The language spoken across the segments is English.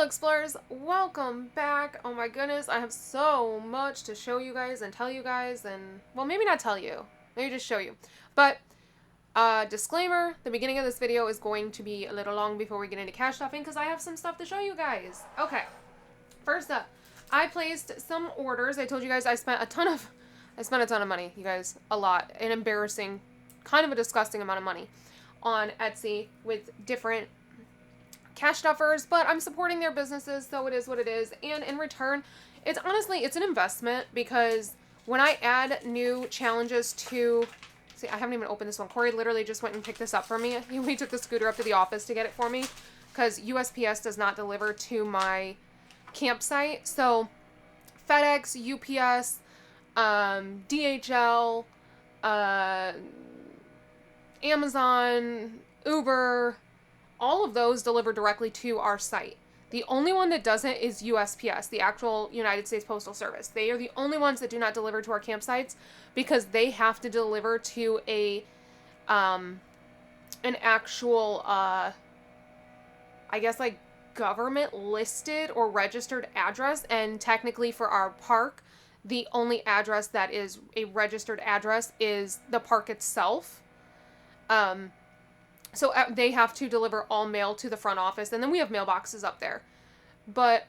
Hello explorers, welcome back. Oh my goodness, I have so much to show you guys and tell you guys and, well, maybe not tell you, maybe just show you. But, disclaimer, the beginning of this video is going to be a little long before we get into cash stuffing because I have some stuff to show you guys. Okay, first up, I placed some orders. I told you guys I spent a ton of money, you guys, a lot, an embarrassing, kind of a disgusting amount of money on Etsy with different cash stuffers, but I'm supporting their businesses, so it is what it is. And in return, it's an investment because when I add new challenges to, see, I haven't even opened this one. Corey literally just went and picked this up for me. He took the scooter up to the office to get it for me because USPS does not deliver to my campsite. So FedEx, UPS, DHL, Amazon, Uber, all of those deliver directly to our site. The only one that doesn't is USPS, the actual United States Postal Service. They are the only ones that do not deliver to our campsites because they have to deliver to a, an actual, I guess like government listed or registered address. And technically for our park, the only address that is a registered address is the park itself. So they have to deliver all mail to the front office, and then we have mailboxes up there. But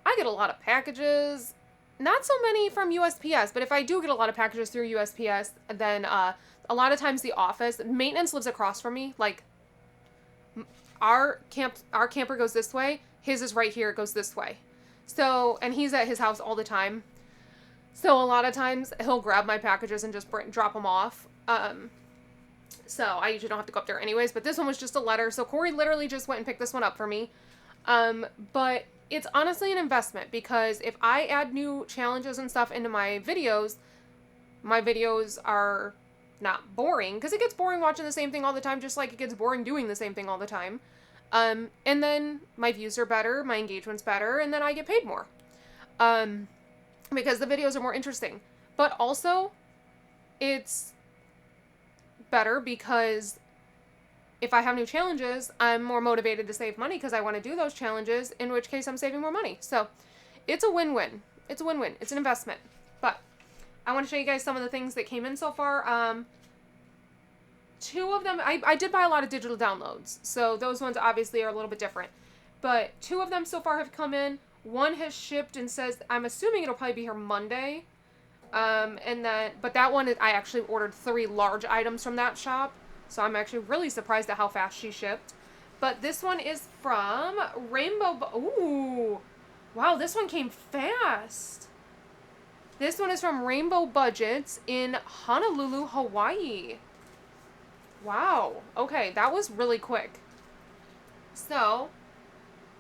I get a lot of packages, not so many from USPS, but if I do get a lot of packages through USPS, then a lot of times the office, maintenance lives across from me. Like, our camper goes this way, his is right here, it goes this way. So, and he's at his house all the time. So a lot of times he'll grab my packages and just drop them off. So I usually don't have to go up there anyways, but this one was just a letter. So Corey literally just went and picked this one up for me. But it's honestly an investment because if I add new challenges and stuff into my videos are not boring because it gets boring watching the same thing all the time, just like it gets boring doing the same thing all the time. And then my views are better, my engagement's better, and then I get paid more. Because the videos are more interesting. But also, it's better because if I have new challenges, I'm more motivated to save money because I want to do those challenges, in which case I'm saving more money. So it's a win-win. It's a win-win. It's an investment. But I want to show you guys some of the things that came in so far. Two of them, I did buy a lot of digital downloads, so those ones obviously are a little bit different. But two of them so far have come in. One has shipped and says, I'm assuming it'll probably be here Monday. But that one, I actually ordered 3 large items from that shop. So I'm actually really surprised at how fast she shipped. But this one is from ooh, wow, this one came fast. This one is from Rainbow Budgets in Honolulu, Hawaii. Wow. Okay, that was really quick. So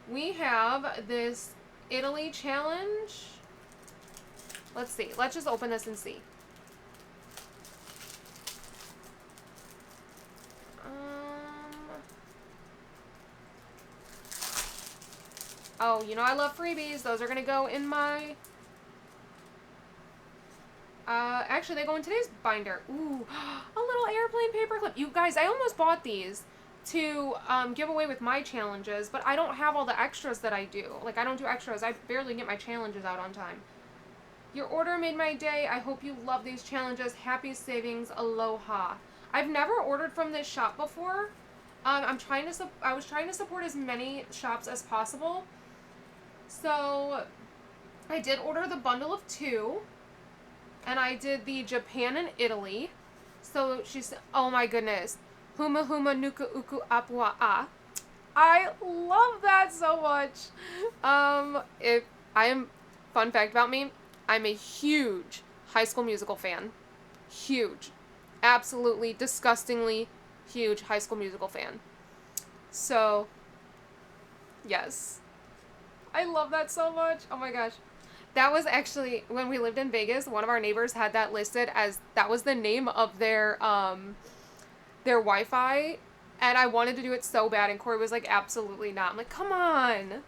we have this Italy challenge. Let's see. Let's just open this and see. Oh, you know I love freebies. Those are going to go in my... actually, they go in today's binder. Ooh, a little airplane paperclip. You guys, I almost bought these to give away with my challenges, but I don't have all the extras that I do. Like, I don't do extras. I barely get my challenges out on time. Your order made my day. I hope you love these challenges. Happy savings. Aloha. I've never ordered from this shop before. I was trying to support as many shops as possible. So I did order the bundle of 2. And I did the Japan and Italy. So she's, oh my goodness. Huma huma nuka uku apua a. I love that so much. Fun fact about me, I'm a huge High School Musical fan. Huge. Absolutely, disgustingly huge High School Musical fan. So, yes. I love that so much. Oh my gosh. That was actually, when we lived in Vegas, one of our neighbors had that listed as, that was the name of their Wi-Fi. And I wanted to do it so bad, and Corey was like, absolutely not. I'm like, come on.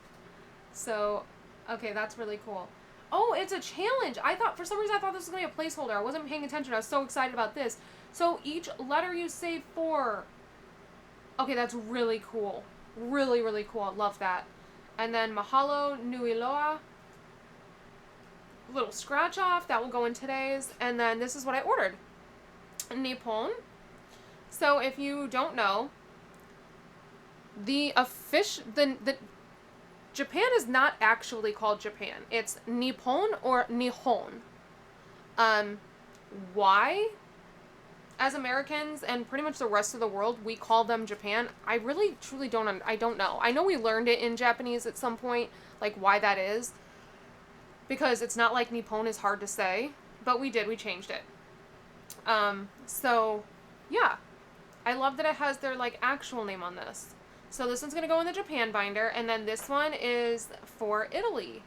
So, okay, that's really cool. Oh, it's a challenge. For some reason, I thought this was going to be a placeholder. I wasn't paying attention. I was so excited about this. So each letter you save 4. Okay, that's really cool. Really, really cool. I love that. And then Mahalo Nui Loa. Little scratch off. That will go in today's. And then this is what I ordered. Nippon. So if you don't know, the Japan is not actually called Japan. It's Nippon or Nihon. Why, as Americans and pretty much the rest of the world, we call them Japan, I really truly I don't know. I know we learned it in Japanese at some point, like why that is, because it's not like Nippon is hard to say, but we changed it. So yeah, I love that it has their like actual name on this. So this one's going to go in the Japan binder, and then this one is for Italy.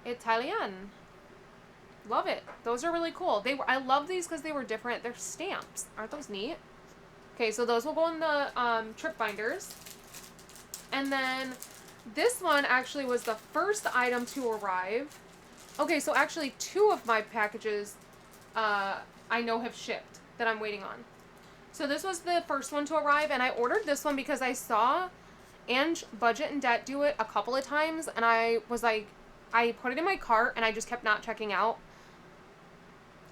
Italian. Love it. Those are really cool. I love these because they were different. They're stamps. Aren't those neat? Okay, so those will go in the trip binders. And then this one actually was the first item to arrive. Okay, so actually 2 of my packages I know have shipped that I'm waiting on. So this was the first one to arrive, and I ordered this one because I saw Ange Budget and Debt do it a couple of times, and I was like, I put it in my cart, and I just kept not checking out.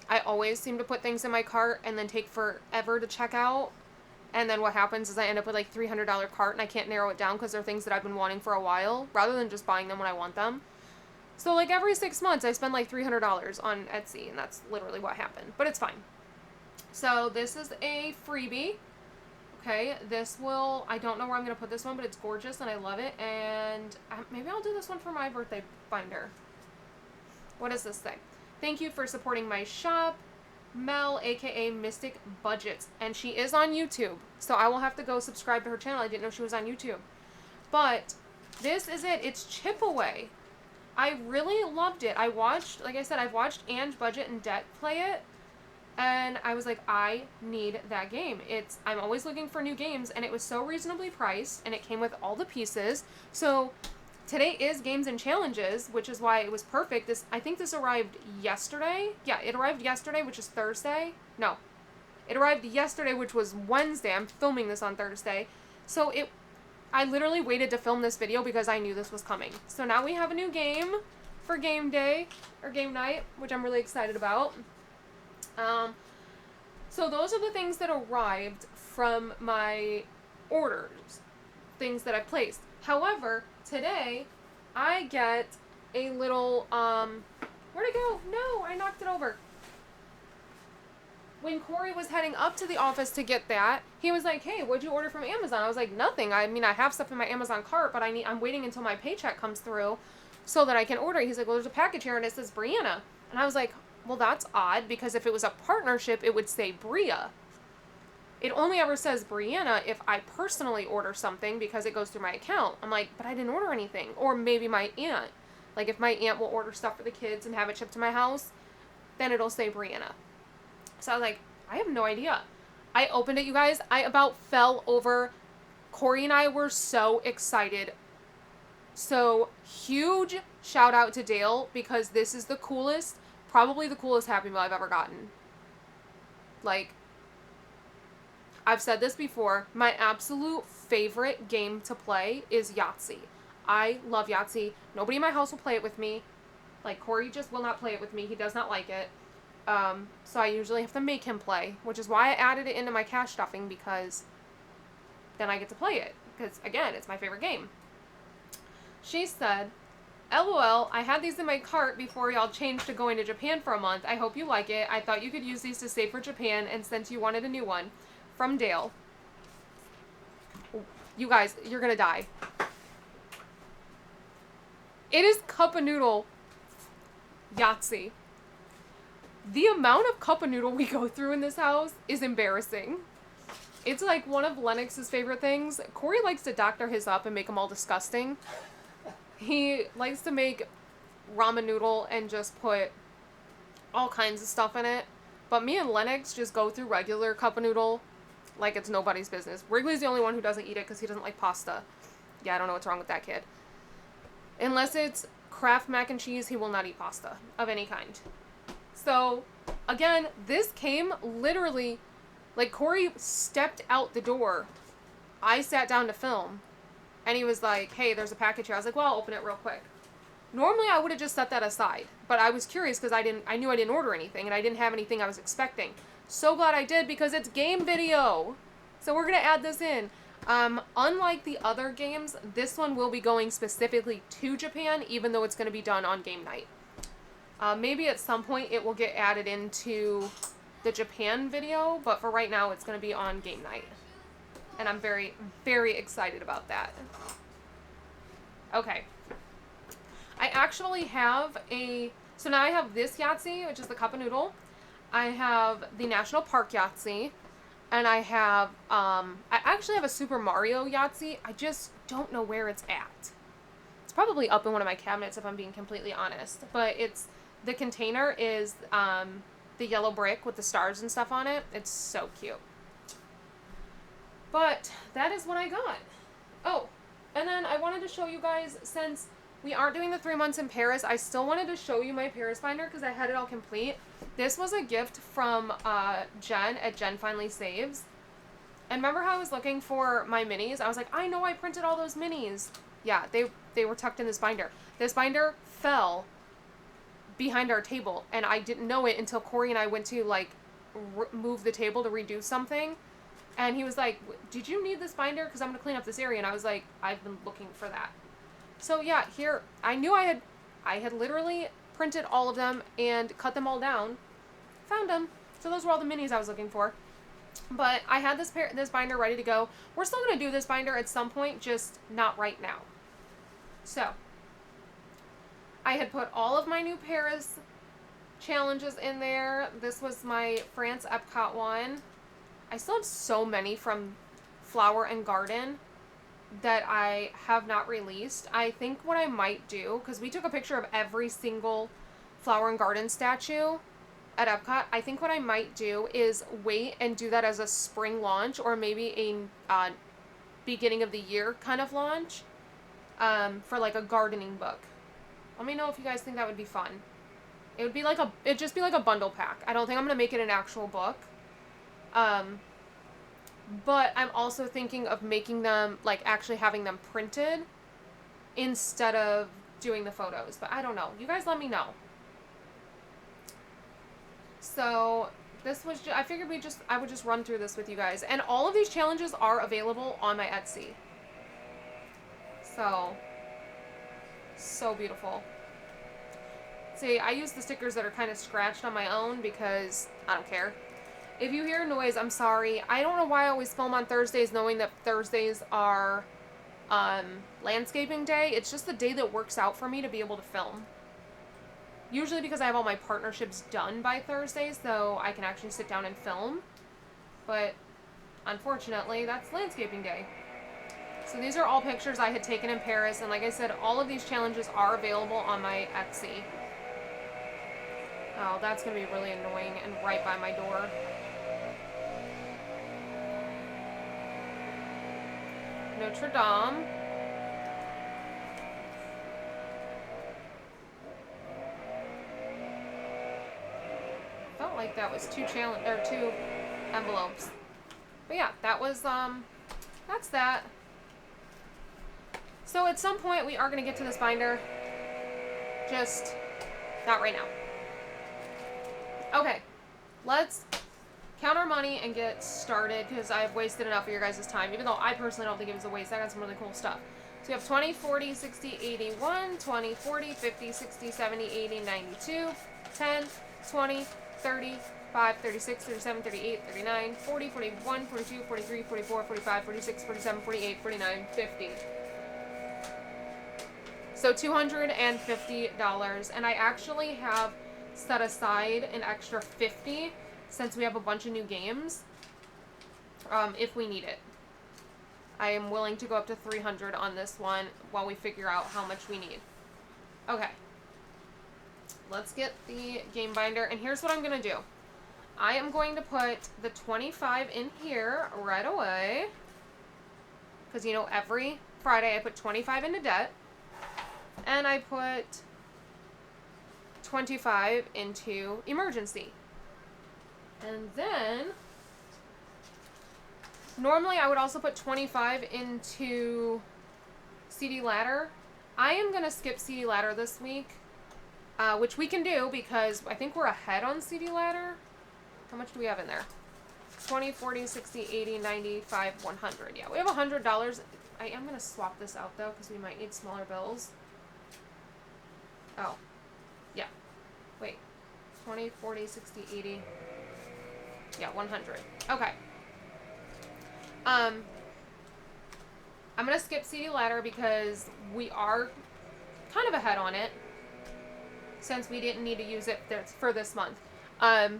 I always seem to put things in my cart and then take forever to check out. And then what happens is I end up with like $300 cart and I can't narrow it down because they're things that I've been wanting for a while rather than just buying them when I want them. So like every 6 months I spend like $300 on Etsy, and that's literally what happened. But it's fine. So this is a freebie. Okay, I don't know where I'm going to put this one, but it's gorgeous and I love it. And maybe I'll do this one for my birthday binder. What does this say? Thank you for supporting my shop, Mel, aka Mystic Budgets. And she is on YouTube, so I will have to go subscribe to her channel. I didn't know she was on YouTube. But this is it. It's Chip Away. I really loved it. I've watched Ange Budget and Debt play it, and I was like, I need that game. I'm always looking for new games, and it was so reasonably priced, and it came with all the pieces. So today is Games and Challenges, which is why it was perfect. I think this arrived yesterday. Yeah, it arrived yesterday, which is Thursday. No, it arrived yesterday, which was Wednesday. I'm filming this on Thursday. So I literally waited to film this video because I knew this was coming. So now we have a new game for game day, or game night, which I'm really excited about. So those are the things that arrived from my orders, things that I placed. However, today I get a little, where'd it go? No, I knocked it over. When Corey was heading up to the office to get that, he was like, hey, what'd you order from Amazon? I was like, nothing. I mean, I have stuff in my Amazon cart, but I'm waiting until my paycheck comes through so that I can order it. He's like, well, there's a package here and it says Brianna. And I was like, well, that's odd, because if it was a partnership, it would say Bria. It only ever says Brianna if I personally order something because it goes through my account. I'm like, but I didn't order anything. Or maybe my aunt. Like, if my aunt will order stuff for the kids and have it shipped to my house, then it'll say Brianna. So I was like, I have no idea. I opened it, you guys. I about fell over. Corey and I were so excited. So, huge shout out to Dale, because this is probably the coolest Happy Meal I've ever gotten. Like, I've said this before, my absolute favorite game to play is Yahtzee. I love Yahtzee. Nobody in my house will play it with me. Like, Corey just will not play it with me. He does not like it. So I usually have to make him play, which is why I added it into my cash stuffing, because then I get to play it. Because, again, it's my favorite game. She said, LOL, I had these in my cart before y'all changed to going to Japan for a month. I hope you like it. I thought you could use these to save for Japan, and since you wanted a new one. From Dale. You guys, you're gonna die. It is cup of noodle Yahtzee. The amount of cup of noodle we go through in this house is embarrassing. It's like one of Lennox's favorite things. Corey likes to doctor his up and make them all disgusting. He likes to make ramen noodle and just put all kinds of stuff in it. But me and Lennox just go through regular cup of noodle like it's nobody's business. Wrigley's the only one who doesn't eat it because he doesn't like pasta. Yeah, I don't know what's wrong with that kid. Unless it's Kraft mac and cheese, he will not eat pasta of any kind. So, again, this came literally, like, Corey stepped out the door. I sat down to film. And he was like, hey, there's a package here. I was like, well, I'll open it real quick. Normally, I would have just set that aside, but I was curious because I knew I didn't order anything, and I didn't have anything I was expecting. So glad I did, because it's game video. So we're going to add this in. Unlike the other games, this one will be going specifically to Japan, even though it's going to be done on game night. Maybe at some point it will get added into the Japan video, but for right now it's going to be on game night. And I'm very, very excited about that. Okay. I actually have so now I have this Yahtzee, which is the Cup of Noodle. I have the National Park Yahtzee. And I have, I actually have a Super Mario Yahtzee. I just don't know where it's at. It's probably up in one of my cabinets if I'm being completely honest. But the container is the yellow brick with the stars and stuff on it. It's so cute. But that is what I got. Oh, and then I wanted to show you guys, since we aren't doing the 3 months in Paris, I still wanted to show you my Paris binder because I had it all complete. This was a gift from Jen at Jen Finally Saves. And remember how I was looking for my minis? I was like, I know I printed all those minis. Yeah, they were tucked in this binder. This binder fell behind our table, and I didn't know it until Corey and I went to, like, move the table to redo something. And he was like, did you need this binder? Because I'm going to clean up this area. And I was like, I've been looking for that. So yeah, here, I knew I had literally printed all of them and cut them all down. Found them. So those were all the minis I was looking for. But I had this binder ready to go. We're still going to do this binder at some point, just not right now. So, I had put all of my new Paris challenges in there. This was my France Epcot one. I still have so many from Flower and Garden that I have not released. I think what I might do, because we took a picture of every single Flower and Garden statue at Epcot, I think what I might do is wait and do that as a spring launch, or maybe a beginning of the year kind of launch, for like a gardening book. Let me know if you guys think that would be fun. It'd just be like a bundle pack. I don't think I'm gonna make it an actual book. But I'm also thinking of making them, like, actually having them printed instead of doing the photos. But I don't know. You guys let me know. So, this was I figured I would just run through this with you guys. And all of these challenges are available on my Etsy. So beautiful. See, I use the stickers that are kind of scratched on my own because I don't care. If you hear noise, I'm sorry. I don't know why I always film on Thursdays knowing that Thursdays are landscaping day. It's just the day that works out for me to be able to film. Usually because I have all my partnerships done by Thursday, so I can actually sit down and film. But unfortunately, that's landscaping day. So these are all pictures I had taken in Paris, and like I said, all of these challenges are available on my Etsy. Oh, that's going to be really annoying and right by my door. Notre Dame. Felt like that was two envelopes. But yeah, that was that's that. So at some point we are going to get to this binder. Just not right now. Okay. Let's count our money and get started because I've wasted enough of your guys' time, even though I personally don't think it was a waste. I got some really cool stuff. So we have 20, 40, 60, 81, 20, 40, 50, 60, 70, 80, 92, 10, 20, 30, 5, 36, 37, 38, 39, 40, 41, 42, 43, 44, 45, 46, 47, 48, 49, 50. So $250, and I actually have set aside an extra $50 since we have a bunch of new games, if we need it. I am willing to go up to $300 on this one while we figure out how much we need. Okay. Let's get the game binder, and here's what I'm going to do. I am going to put the 25 in here right away, because, you know, every Friday I put 25 into debt, and I put 25 into emergency. And then, normally I would also put 25 into CD Ladder. I am going to skip CD Ladder this week, which we can do because I think we're ahead on CD Ladder. How much do we have in there? 20, 40, 60, 80, 95, 100. Yeah, we have $100. I am going to swap this out, though, because we might need smaller bills. Oh. Yeah. Wait. 20, 40, 60, 80. Yeah, 100. Okay. I'm going to skip CD Ladder because we are kind of ahead on it since we didn't need to use it for this month.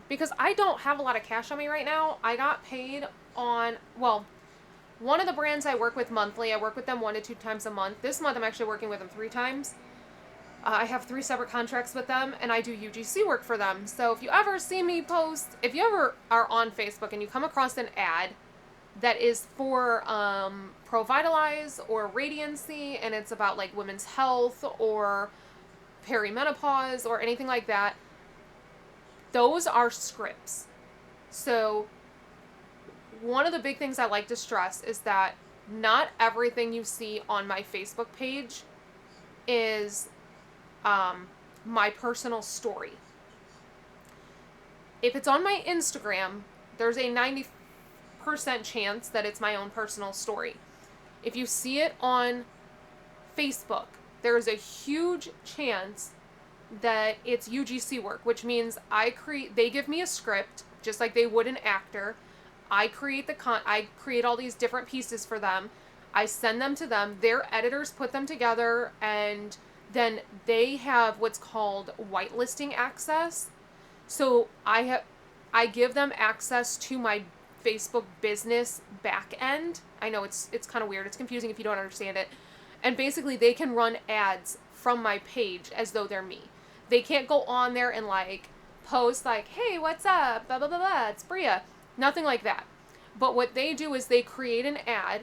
Because I don't have a lot of cash on me right now. I got paid on, well, one of the brands I work with monthly. I work with them 1 to 2 times a month. This month I'm actually working with them 3 times. I have 3 separate contracts with them, and I do UGC work for them. So if you ever see me post, if you ever are on Facebook and you come across an ad that is for Pro Vitalize or Radiancy, and it's about like women's health or perimenopause or anything like that, those are scripts. So one of the big things I like to stress is that not everything you see on my Facebook page is my personal story. If it's on my Instagram, there's a 90% chance that it's my own personal story. If you see it on Facebook, there's a huge chance that it's UGC work, which means they give me a script just like they would an actor. I create I create all these different pieces for them. I send them to them. Their editors put them together, and then they have what's called whitelisting access. So I give them access to my Facebook business back end. I know it's kind of weird. It's confusing if you don't understand it. And basically they can run ads from my page as though they're me. They can't go on there and like post like, hey, what's up? Blah, blah, blah, blah. It's Bria. Nothing like that. But what they do is they create an ad,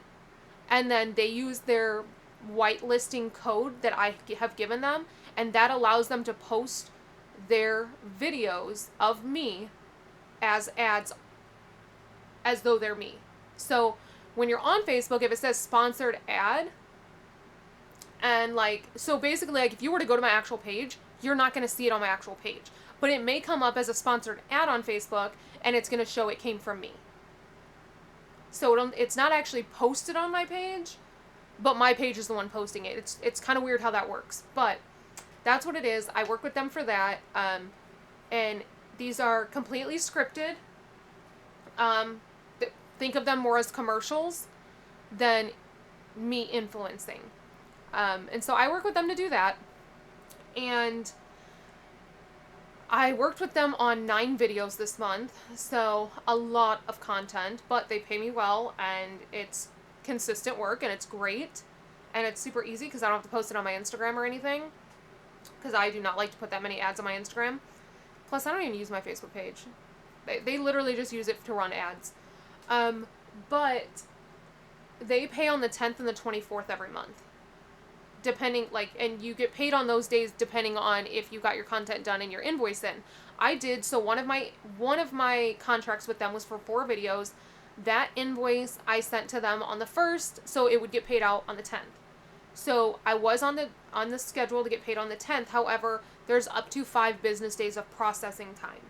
and then they use their whitelisting code that I have given them, and that allows them to post their videos of me as ads as though they're me. So when you're on Facebook, if it says sponsored ad, and like, so basically like if you were to go to my actual page, you're not going to see it on my actual page, but it may come up as a sponsored ad on Facebook, and it's going to show it came from me. So it's not actually posted on my page, but my page is the one posting it. It's kind of weird how that works, but that's what it is. I work with them for that, and these are completely scripted. Think of them more as commercials than me influencing. And so I work with them to do that. And I worked with them on 9 videos this month, so a lot of content, but they pay me well, and it's consistent work, and it's great, and it's super easy because I don't have to post it on my Instagram or anything, because I do not like to put that many ads on my Instagram. Plus, I don't even use my Facebook page. They literally just use it to run ads. But they pay on the 10th and the 24th every month. Depending, like, and you get paid on those days depending on if you got your content done and your invoice in. I did, so one of my contracts with them was for 4 videos. That invoice I sent to them on the 1st, so it would get paid out on the 10th. So I was on the schedule to get paid on the 10th. However, there's up to 5 business days of processing time.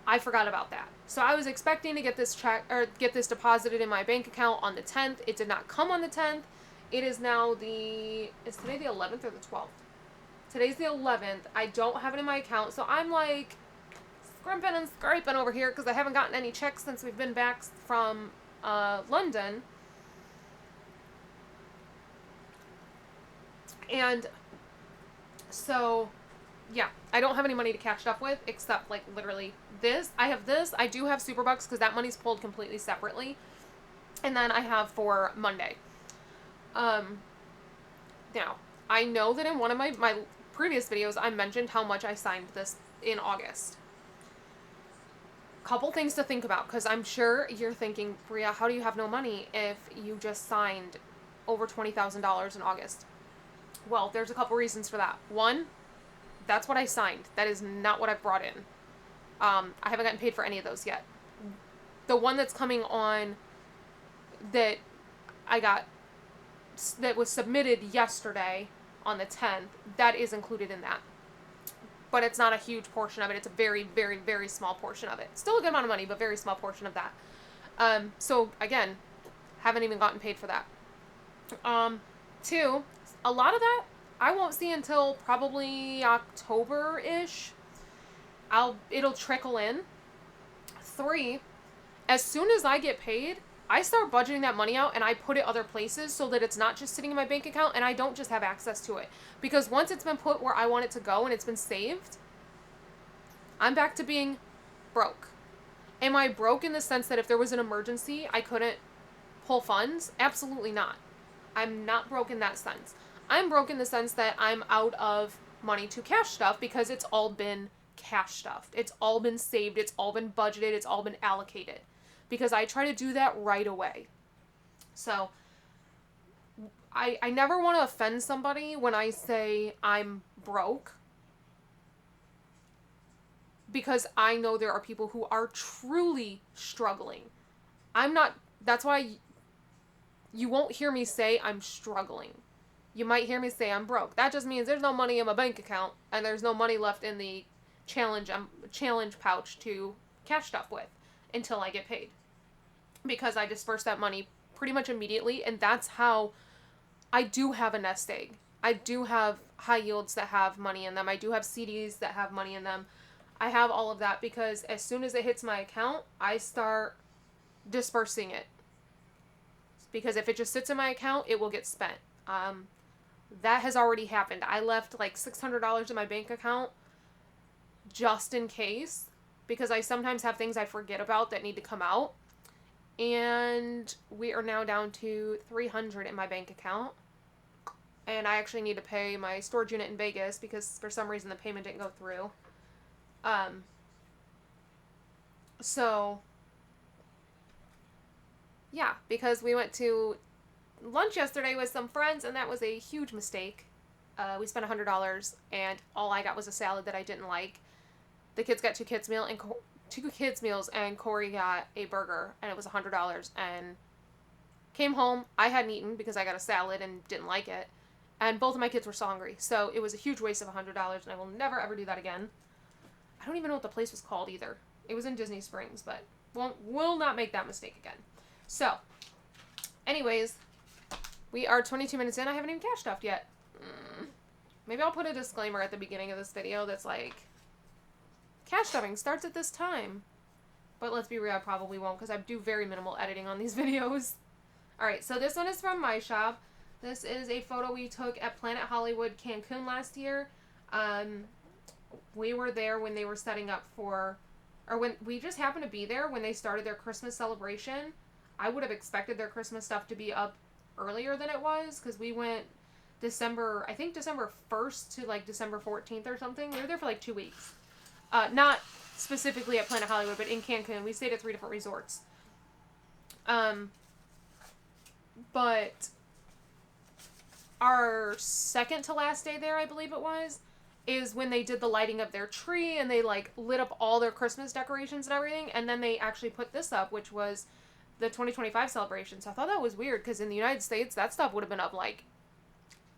I forgot about that. So I was expecting to get this deposited in my bank account on the 10th. It did not come on the 10th. It is now is today the 11th or the 12th? Today's the 11th. I don't have it in my account, so I'm like scrimping and scraping over here because I haven't gotten any checks since we've been back from London. And so, yeah, I don't have any money to cash stuff with except like literally this. I have this. I do have Superbucks because that money's pulled completely separately. And then I have for Monday. Now, I know that in one of my previous videos, I mentioned how much I signed this in August. Couple things to think about, because I'm sure you're thinking, Bria, how do you have no money if you just signed over $20,000 in August? Well, there's a couple reasons for that. One, that's what I signed. That is not what I've brought in. I haven't gotten paid for any of those yet. The one that's coming on that I got that was submitted yesterday on the 10th, that is included in that. But it's not a huge portion of it. It's a very, very, very small portion of it. Still a good amount of money, but very small portion of that. So again, haven't even gotten paid for that. 2, a lot of that I won't see until probably October-ish. It'll trickle in. 3, as soon as I get paid, I start budgeting that money out and I put it other places so that it's not just sitting in my bank account and I don't just have access to it. Because once it's been put where I want it to go and it's been saved, I'm back to being broke. Am I broke in the sense that if there was an emergency, I couldn't pull funds? Absolutely not. I'm not broke in that sense. I'm broke in the sense that I'm out of money to cash stuff because it's all been cash stuffed. It's all been saved. It's all been budgeted. It's all been allocated. Because I try to do that right away. So, I never want to offend somebody when I say I'm broke. Because I know there are people who are truly struggling. That's why you won't hear me say I'm struggling. You might hear me say I'm broke. That just means there's no money in my bank account and there's no money left in the challenge pouch to cash stuff with until I get paid. Because I disperse that money pretty much immediately, and that's how I do have a nest egg. I do have high yields that have money in them. I do have CDs that have money in them. I have all of that because as soon as it hits my account, I start dispersing it. Because if it just sits in my account, it will get spent. That has already happened. I left like $600 in my bank account just in case, because I sometimes have things I forget about that need to come out. And we are now down to $300 in my bank account. And I actually need to pay my storage unit in Vegas because for some reason the payment didn't go through. So, yeah, because we went to lunch yesterday with some friends and that was a huge mistake. We spent $100 and all I got was a salad that I didn't like. The kids got two kids meals and Corey got a burger and it was $100 and came home. I hadn't eaten because I got a salad and didn't like it. And both of my kids were so hungry. So it was a huge waste of $100 and I will never ever do that again. I don't even know what the place was called either. It was in Disney Springs, but will not make that mistake again. So, anyways, we are 22 minutes in. I haven't even cash stuffed yet. Maybe I'll put a disclaimer at the beginning of this video that's like, cash stuffing starts at this time. But let's be real, I probably won't because I do very minimal editing on these videos. Alright, so this one is from my shop. This is a photo we took at Planet Hollywood Cancun last year. We were there when they were setting up for, or when we just happened to be there when they started their Christmas celebration. I would have expected their Christmas stuff to be up earlier than it was because we went December 1st to like December 14th or something. We were there for like 2 weeks. Not specifically at Planet Hollywood, but in Cancun. We stayed at 3 different resorts. But our second to last day there, I believe it was, is when they did the lighting of their tree and they like lit up all their Christmas decorations and everything. And then they actually put this up, which was the 2025 celebration. So I thought that was weird because in the United States, that stuff would have been up like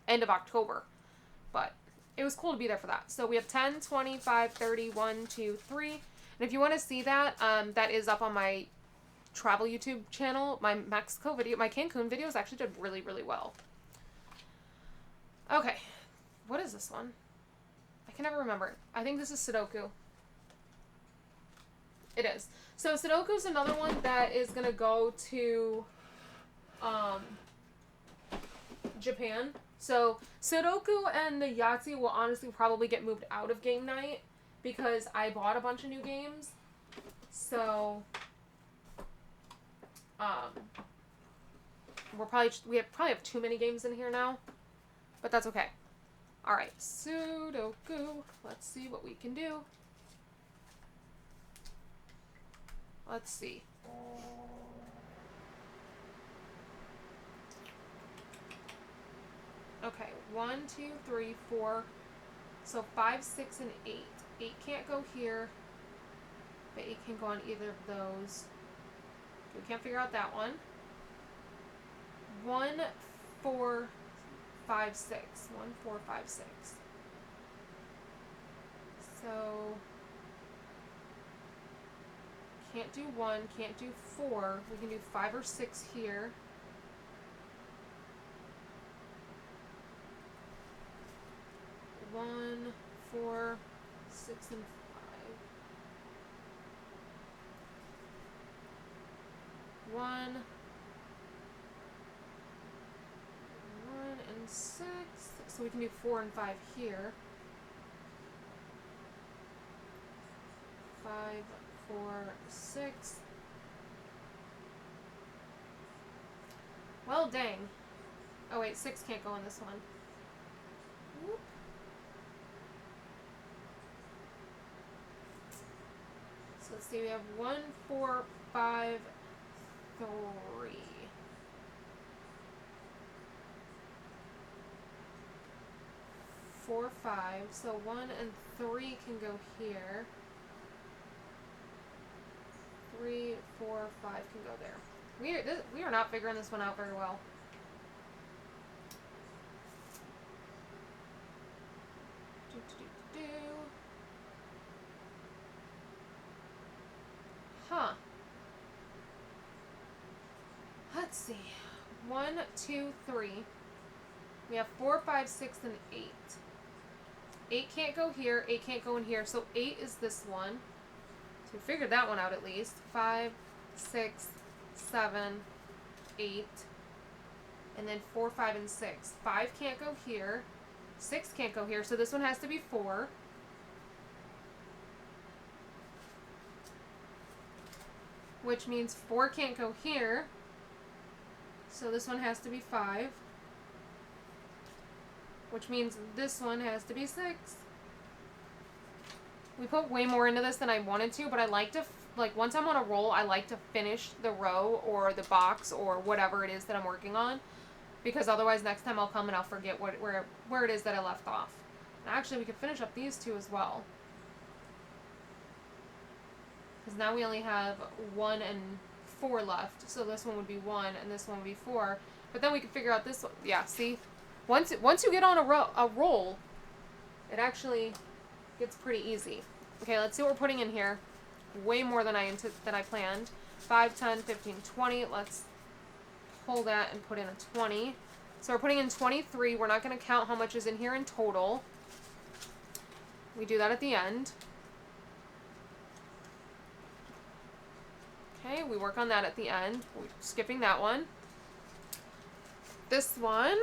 end of October. But it was cool to be there for that. So we have 10, 25, 30, 1, 2, 3. And if you want to see that, that is up on my travel YouTube channel. My Mexico video, my Cancun videos actually did really, really well. Okay. What is this one? I can never remember. I think this is Sudoku. It is. So Sudoku is another one that is going to go to Japan. So Sudoku and the Yahtzee will honestly probably get moved out of game night because I bought a bunch of new games. So we probably have too many games in here now, but that's okay. All right, Sudoku. Let's see what we can do. Let's see. Okay, 1, 2, 3, 4. So 5, 6, and 8. 8 can't go here, but 8 can go on either of those. We can't figure out that one. 1, 4, 5, 6. 1, 4, 5, 6. So can't do 1, can't do 4. We can do 5 or 6 here. One, 4, 6, and 5. 1, 1 and 6. So we can do 4 and 5 here. 5, 4, 6. Well, dang. Oh wait, 6 can't go in this one. Whoop. So let's see, we have 1, 4, 5, 3. 4, 5. So 1 and 3 can go here. 3, 4, 5 can go there. We are not figuring this one out very well. Huh. Let's see. 1, 2, 3. We have 4, 5, 6, and 8. 8 can't go here. 8 can't go in here. So 8 is this one. So we figured that one out at least. 5, 6, 7, 8. And then 4, 5, and 6. 5 can't go here. 6 can't go here. So this one has to be 4. Which means 4 can't go here. So this one has to be 5. Which means this one has to be 6. We put way more into this than I wanted to, but I like to, like, once I'm on a roll, I like to finish the row or the box or whatever it is that I'm working on. Because otherwise next time I'll come and I'll forget where it is that I left off. And actually, we could finish up these two as well. Because now we only have 1 and 4 left. So this one would be 1 and this one would be 4. But then we could figure out this one. Yeah, see? Once you get on a roll, it actually gets pretty easy. Okay, let's see what we're putting in here. Way more than I planned. 5, 10, 15, 20. Let's pull that and put in a 20. So we're putting in 23. We're not going to count how much is in here in total. We do that at the end. Okay, we work on that at the end. We're skipping that one. This one,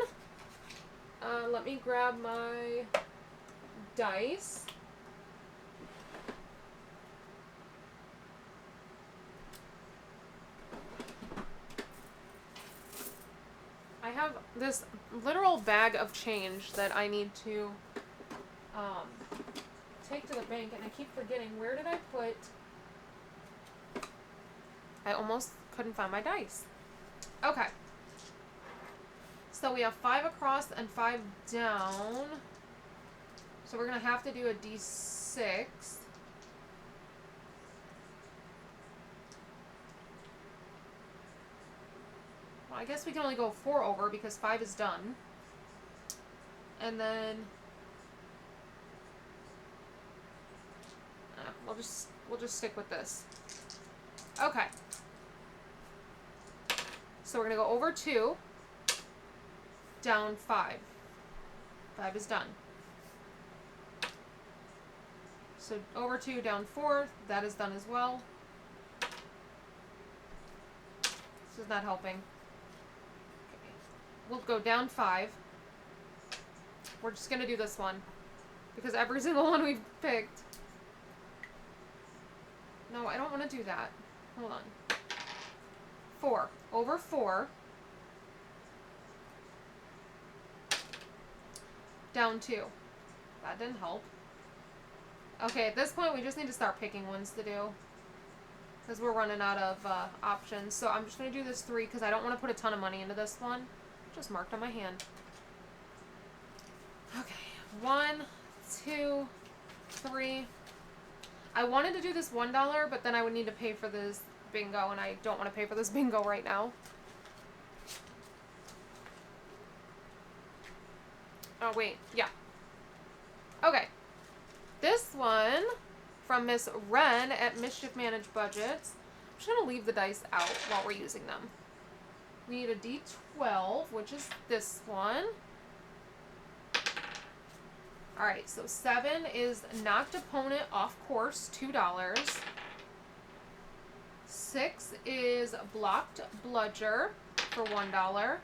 let me grab my dice. I have this literal bag of change that I need to take to the bank, and I keep forgetting, where did I put... I almost couldn't find my dice. Okay. So we have 5 across and 5 down. So we're going to have to do a D6. Well, I guess we can only go 4 over because 5 is done. And then... we'll just stick with this. Okay. So we're going to go over 2, down 5. 5 is done. So over 2, down 4, that is done as well. This is not helping. Okay. We'll go down 5. We're just going to do this one, because every single one we've picked... No, I don't want to do that. Hold on. 4. Over 4. Down 2. That didn't help. Okay, at this point we just need to start picking ones to do, because we're running out of options. So I'm just going to do this 3 because I don't want to put a ton of money into this one. Just marked on my hand. Okay. 1, 2, 3. I wanted to do this $1, but then I would need to pay for this bingo, and I don't want to pay for this bingo right now. Oh, wait. Yeah. Okay. This one from Miss Wren at Mischief Managed Budgets. I'm just going to leave the dice out while we're using them. We need a D12, which is this one. Alright, so 7 is knocked opponent off course, $2. 6 is blocked bludger for $1.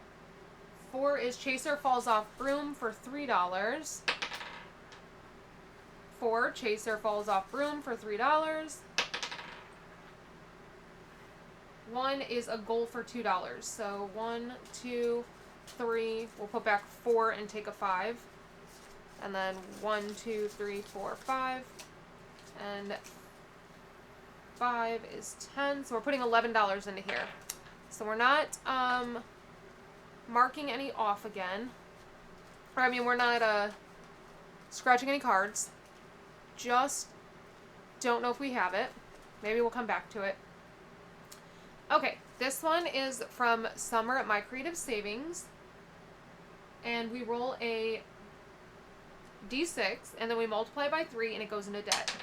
4 is chaser falls off broom for $3. 4, chaser falls off broom for $3. 1 is a goal for $2. So 1, 2, 3. We'll put back 4 and take a 5. And then 1, 2, 3, 4, 5. And 5 is 10. So we're putting $11 into here. So we're not marking any off again. Or I mean, we're not scratching any cards. Just don't know if we have it. Maybe we'll come back to it. Okay, this one is from Summer at My Creative Savings. And we roll a D6, and then we multiply by 3, and it goes into debt.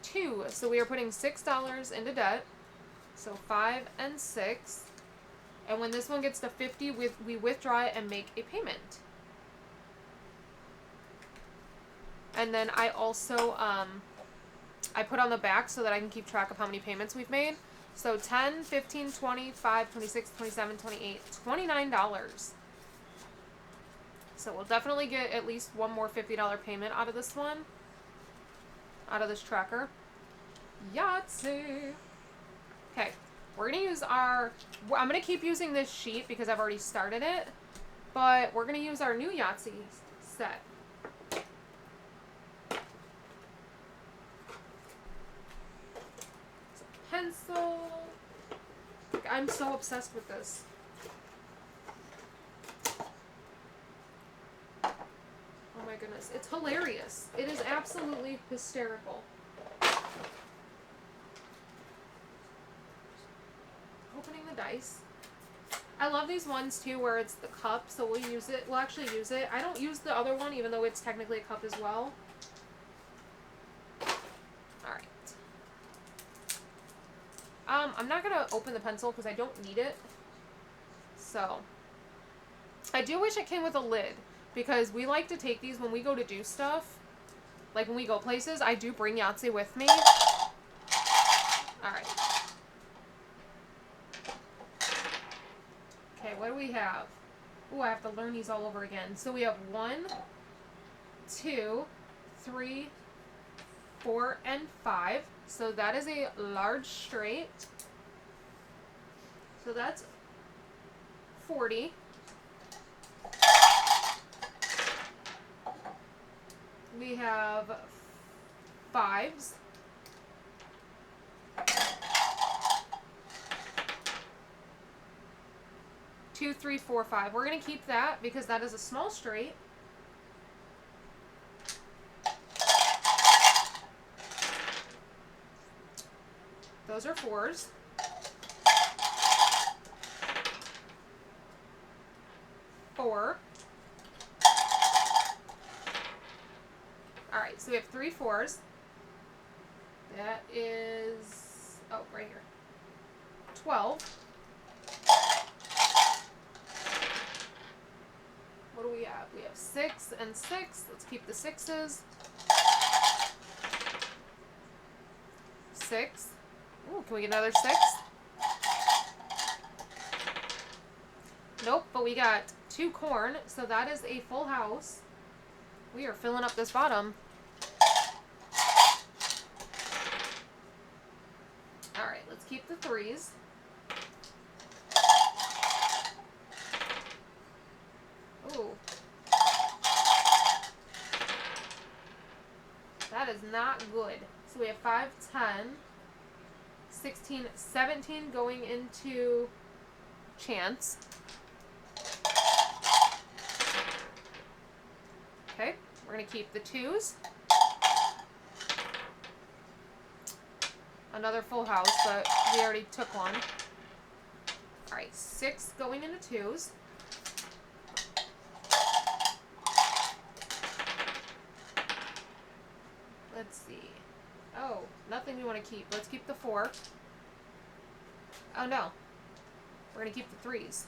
2, so we are putting $6 into debt. So 5 and 6. And when this one gets to 50, we withdraw it and make a payment. And then I also, I put on the back so that I can keep track of how many payments we've made. So 10, 15, 20, 5, 26, 27, 28, $29. So we'll definitely get at least one more $50 payment out of this one. Out of this tracker. Yahtzee! Okay, we're going to use our... I'm going to keep using this sheet because I've already started it. But we're going to use our new Yahtzee set. Pencil. I'm so obsessed with this. Oh my goodness. It's hilarious. It is absolutely hysterical. Opening the dice. I love these ones too where it's the cup, so we'll use it. We'll actually use it. I don't use the other one even though it's technically a cup as well. Alright. I'm not going to open the pencil because I don't need it. So, I do wish it came with a lid because we like to take these when we go to do stuff. Like when we go places, I do bring Yahtzee with me. Alright. Okay, what do we have? Ooh, I have to learn these all over again. So we have 1, 2, 3, 4, and 5. So that is a large straight. So that's 40. We have 5s. Two, 3, 4, 5. We're going to keep that because that is a small straight. Those are 4s. Four. Alright, so we have 3 4s. That is, oh, right here. 12. What do we have? We have 6 and 6. Let's keep the 6s. 6. Ooh, can we get another 6? Nope, but we got 2 corn, so that is a full house. We are filling up this bottom. Alright, let's keep the 3s. Ooh. That is not good. So we have 5, 10, 16, 17 going into chance. Okay, we're going to keep the 2s. Another full house, but we already took one. Alright, 6 going into 2s. Let's see. Oh, nothing we want to keep. Let's keep the 4. Oh no. We're going to keep the 3s.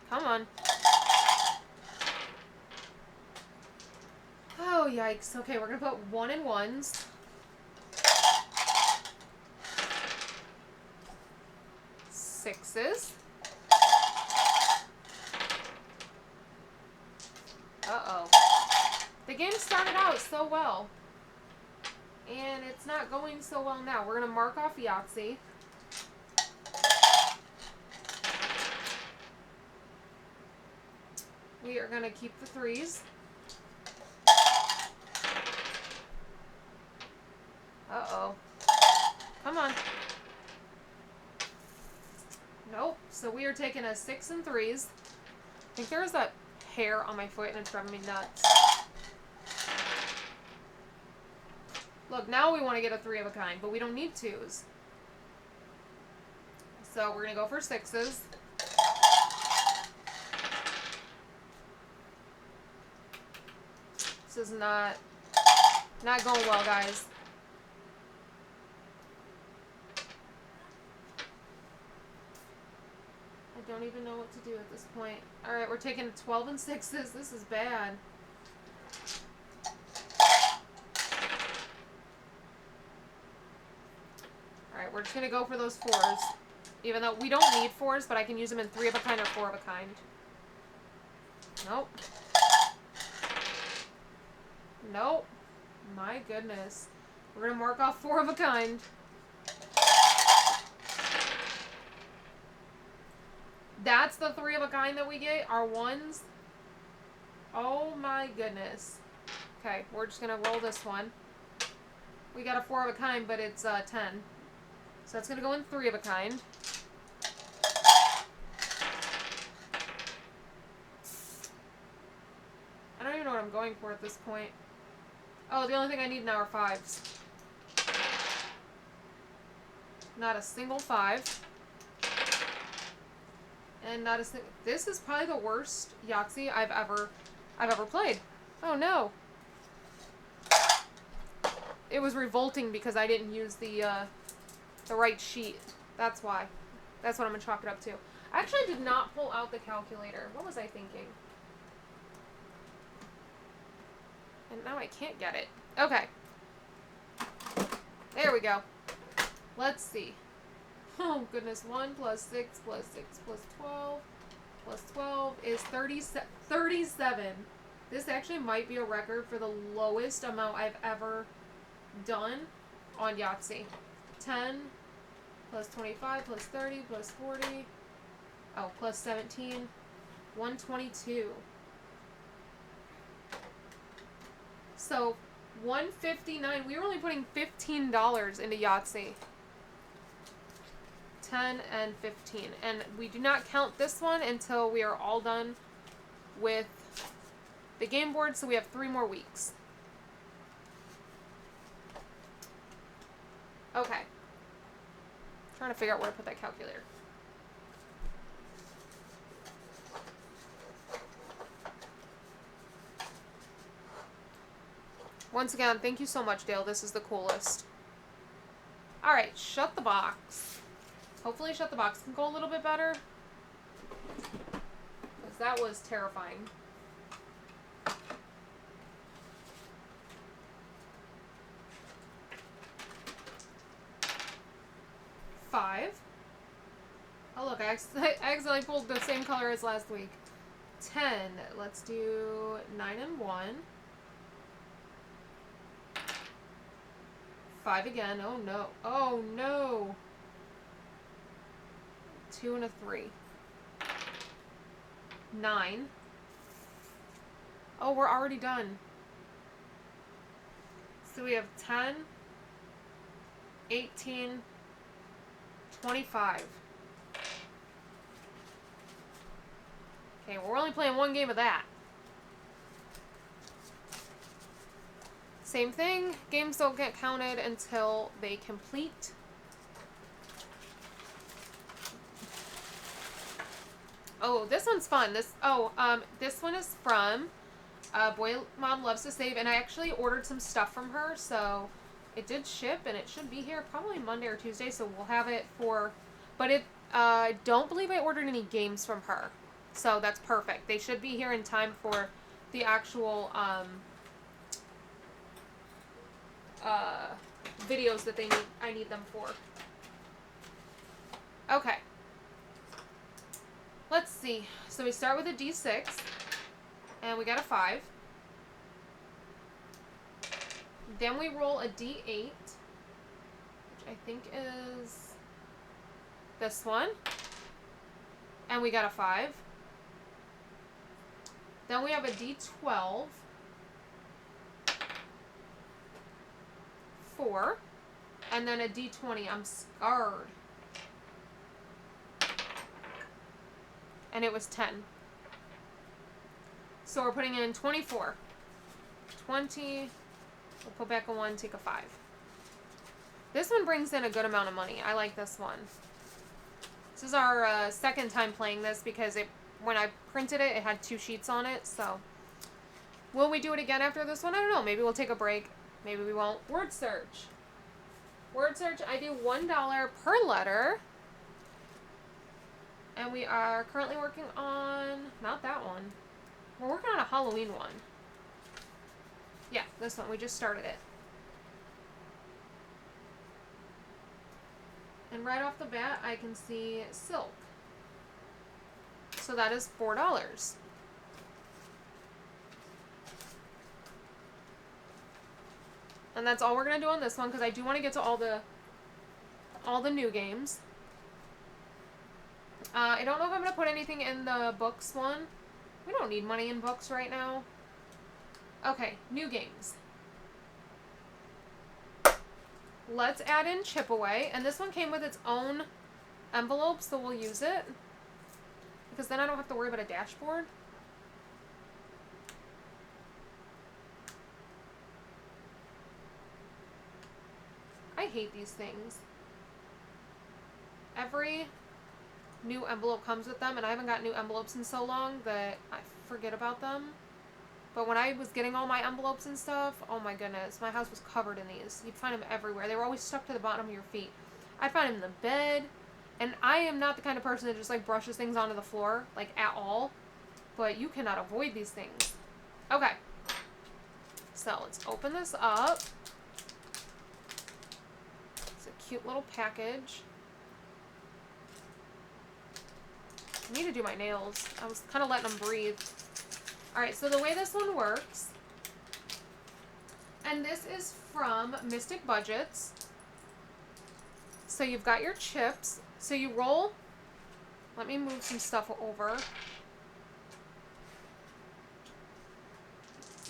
Come on. Oh, yikes. Okay, we're going to put 1 in 1s. 6s. Uh-oh. The game started out so well. And it's not going so well now. We're going to mark off Yahtzee. We are going to keep the 3s. Uh-oh. Come on. Nope. So we are taking a 6 and 3s. I think there's that hair on my foot and it's driving me nuts. Look, now we want to get a 3 of a kind, but we don't need 2s. So we're going to go for 6s. This is not going well, guys. I don't even know what to do at this point. Alright, we're taking 12 and 6s. This is bad. Alright, we're just going to go for those 4s. Even though we don't need 4s, but I can use them in 3 of a kind or 4 of a kind. Nope. Nope. My goodness. We're going to mark off 4 of a kind. That's the 3 of a kind that we get, our 1s. Oh my goodness. Okay, we're just going to roll this one. We got a 4 of a kind, but it's 10. So that's going to go in 3 of a kind. I don't even know what I'm going for at this point. Oh, the only thing I need now are 5s. Not a single 5. And not a single... This is probably the worst Yahtzee I've ever played. Oh no. It was revolting because I didn't use the right sheet. That's why. That's what I'm going to chalk it up to. I actually did not pull out the calculator. What was I thinking? And now I can't get it. Okay. There we go. Let's see. Oh, goodness. 1 plus 6 plus 6 plus 12 plus 12 is 37. This actually might be a record for the lowest amount I've ever done on Yahtzee. 10 plus 25 plus 30 plus 40. Oh, plus 17. 122. So, 159. We were only putting $15 into Yahtzee. 10 and 15. And we do not count this one until we are all done with the game board, so we have 3 more weeks. Okay. Trying to figure out where to put that calculator. Once again, thank you so much, Dale. This is the coolest. Alright, shut the box. Hopefully shut the box can go a little bit better. Because that was terrifying. Five. Oh look, I accidentally pulled the same color as last week. 10. Let's do 9 and 1. 5 again. Oh no. Oh no. 2 and a 3. 9. Oh, we're already done. So we have 10, 18, 25. Okay, we're only playing 1 game of that. Same thing, games don't get counted until they complete. Oh, this one's fun. This one is from Boy Mom loves to save, and I actually ordered some stuff from her, so it did ship, and it should be here probably Monday or Tuesday, so we'll have it for, but I don't believe I ordered any games from her, so that's perfect. They should be here in time for the actual, videos that I need them for. Okay. Let's see. So we start with a D6, and we got a 5. Then we roll a D8, which I think is this one, and we got a 5. Then we have a D12, 4, and then a D20. I'm scarred. And it was 10. So we're putting in 24. 20. We'll put back a 1, take a 5. This one brings in a good amount of money. I like this one. This is our second time playing this because when I printed it, it had 2 sheets on it. So will we do it again after this one? I don't know. Maybe we'll take a break. Maybe we won't. Word search. Word search, I do $1 per letter. And we are currently working on, not that one. We're working on a Halloween one. Yeah, this one. We just started it. And right off the bat, I can see silk. So that is $4. And that's all we're going to do on this one, because I do want to get to all the new games. I don't know if I'm going to put anything in the books one. We don't need money in books right now. Okay, new games. Let's add in Chip Away. And this one came with its own envelope, so we'll use it. Because then I don't have to worry about a dashboard. I hate these things. Every new envelope comes with them, and I haven't got new envelopes in so long that I forget about them. But when I was getting all my envelopes and stuff, oh my goodness, my house was covered in these. You'd find them everywhere. They were always stuck to the bottom of your feet. I'd find them in the bed, and I am not the kind of person that just like brushes things onto the floor, like at all. But you cannot avoid these things. Okay. So let's open this up. It's a cute little package. I need to do my nails. I was kind of letting them breathe. Alright, so the way this one works, and this is from Mystic Budgets. So you've got your chips. So you roll, let me move some stuff over.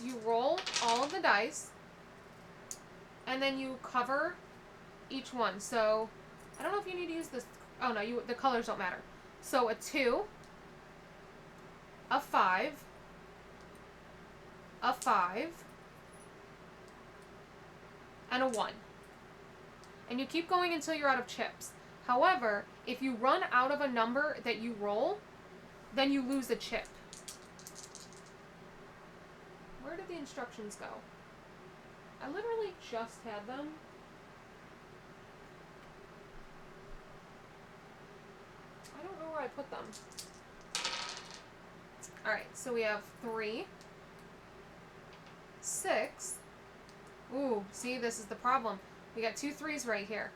You roll all of the dice, and then you cover each one. So I don't know if you need to use this. Oh no, the colors don't matter. So a 2, a 5, a 5, and a 1. And you keep going until you're out of chips. However, if you run out of a number that you roll, then you lose a chip. Where did the instructions go? I literally just had them. I don't know where I put them. Alright, so we have 3, 6. Ooh, see, this is the problem. We got 2 3s right here.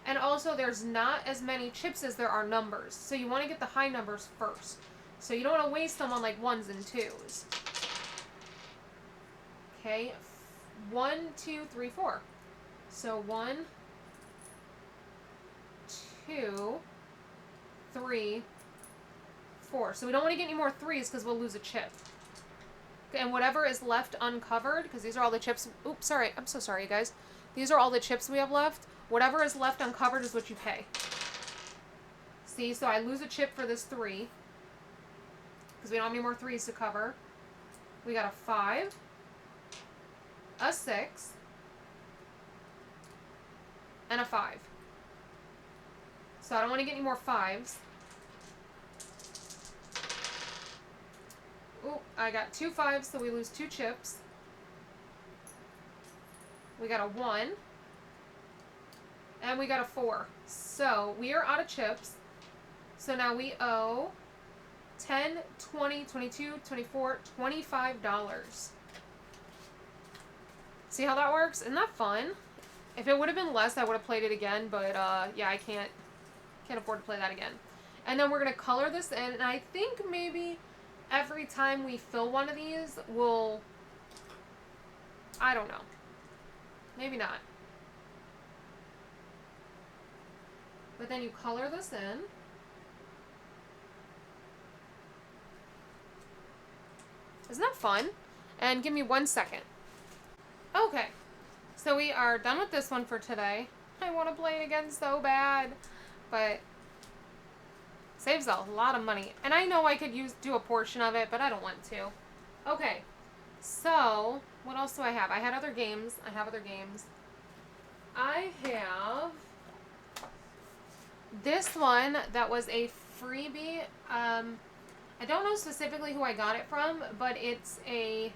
And also, there's not as many chips as there are numbers. So you want to get the high numbers first. So you don't want to waste them on like 1s and 2s. Okay, 1, 2, 3, 4. So 1, 2, 3, 4. So we don't want to get any more 3s because we'll lose a chip. And whatever is left uncovered, because these are all the chips. Oops, sorry. I'm so sorry, you guys. These are all the chips we have left. Whatever is left uncovered is what you pay. See, so I lose a chip for this 3. Because we don't have any more 3s to cover. We got a 5. A 6. And a 5. So I don't want to get any more 5s. Ooh, I got 2 5s, so we lose 2 chips. We got a 1. And we got a 4. So we are out of chips. So now we owe $10, $20, $22, $24, $25. See how that works? Isn't that fun? If it would have been less, I would have played it again, but yeah, I can't afford to play that again. And then we're going to color this in, and I think maybe every time we fill one of these, we'll... I don't know. Maybe not. But then you color this in. Isn't that fun? And give me 1 second. Okay. So we are done with this one for today. I want to play it again so bad. But saves a lot of money. And I know I could do a portion of it, but I don't want to. Okay. So, what else do I have? I had other games. I have I have this one that was a freebie. I don't know specifically who I got it from, but it's a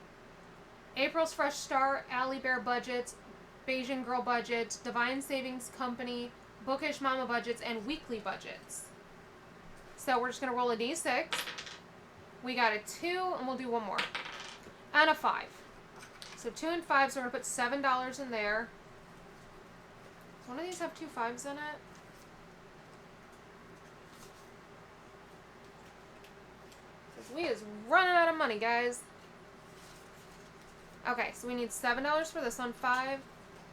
April's Fresh Start, Alley Bear Budgets, Bayesian Girl Budgets, Divine Savings Company, Bookish Mama Budgets, and Weekly Budgets. So we're just going to roll a d6. We got a 2, and we'll do one more. And a 5. So 2 and 5, so we're going to put $7 in there. Does one of these have 2 5s in it? Because we is running out of money, guys. Okay, so we need $7 for this one. 5,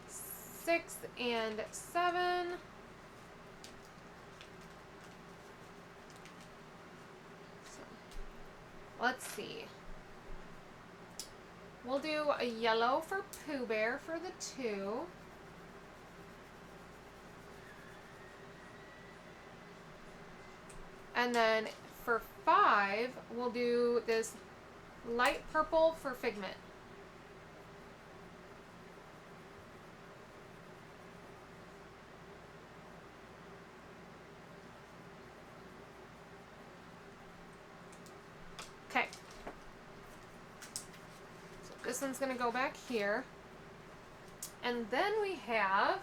6, and 7. So, let's see. We'll do a yellow for Pooh Bear for the 2. And then for 5, we'll do this light purple for Figment. Okay. So this one's going to go back here. And then we have,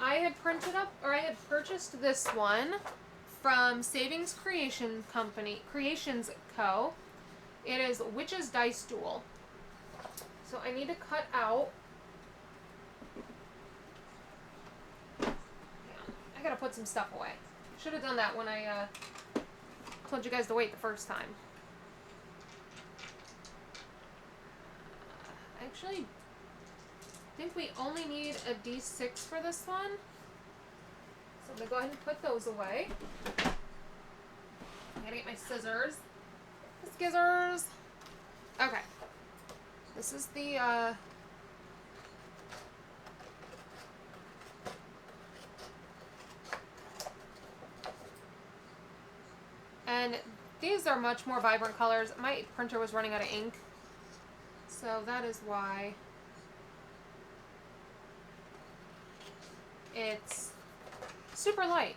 I had purchased this one from Savings Creations Co. It is Witch's Dice Duel. So I need to cut out. I gotta put some stuff away. Should have done that when I told you guys to wait the first time. Actually, I think we only need a D6 for this one. So I'm going to go ahead and put those away. I gotta get my scissors. Scissors! Okay. This is the, and these are much more vibrant colors. My printer was running out of ink, so that is why it's super light.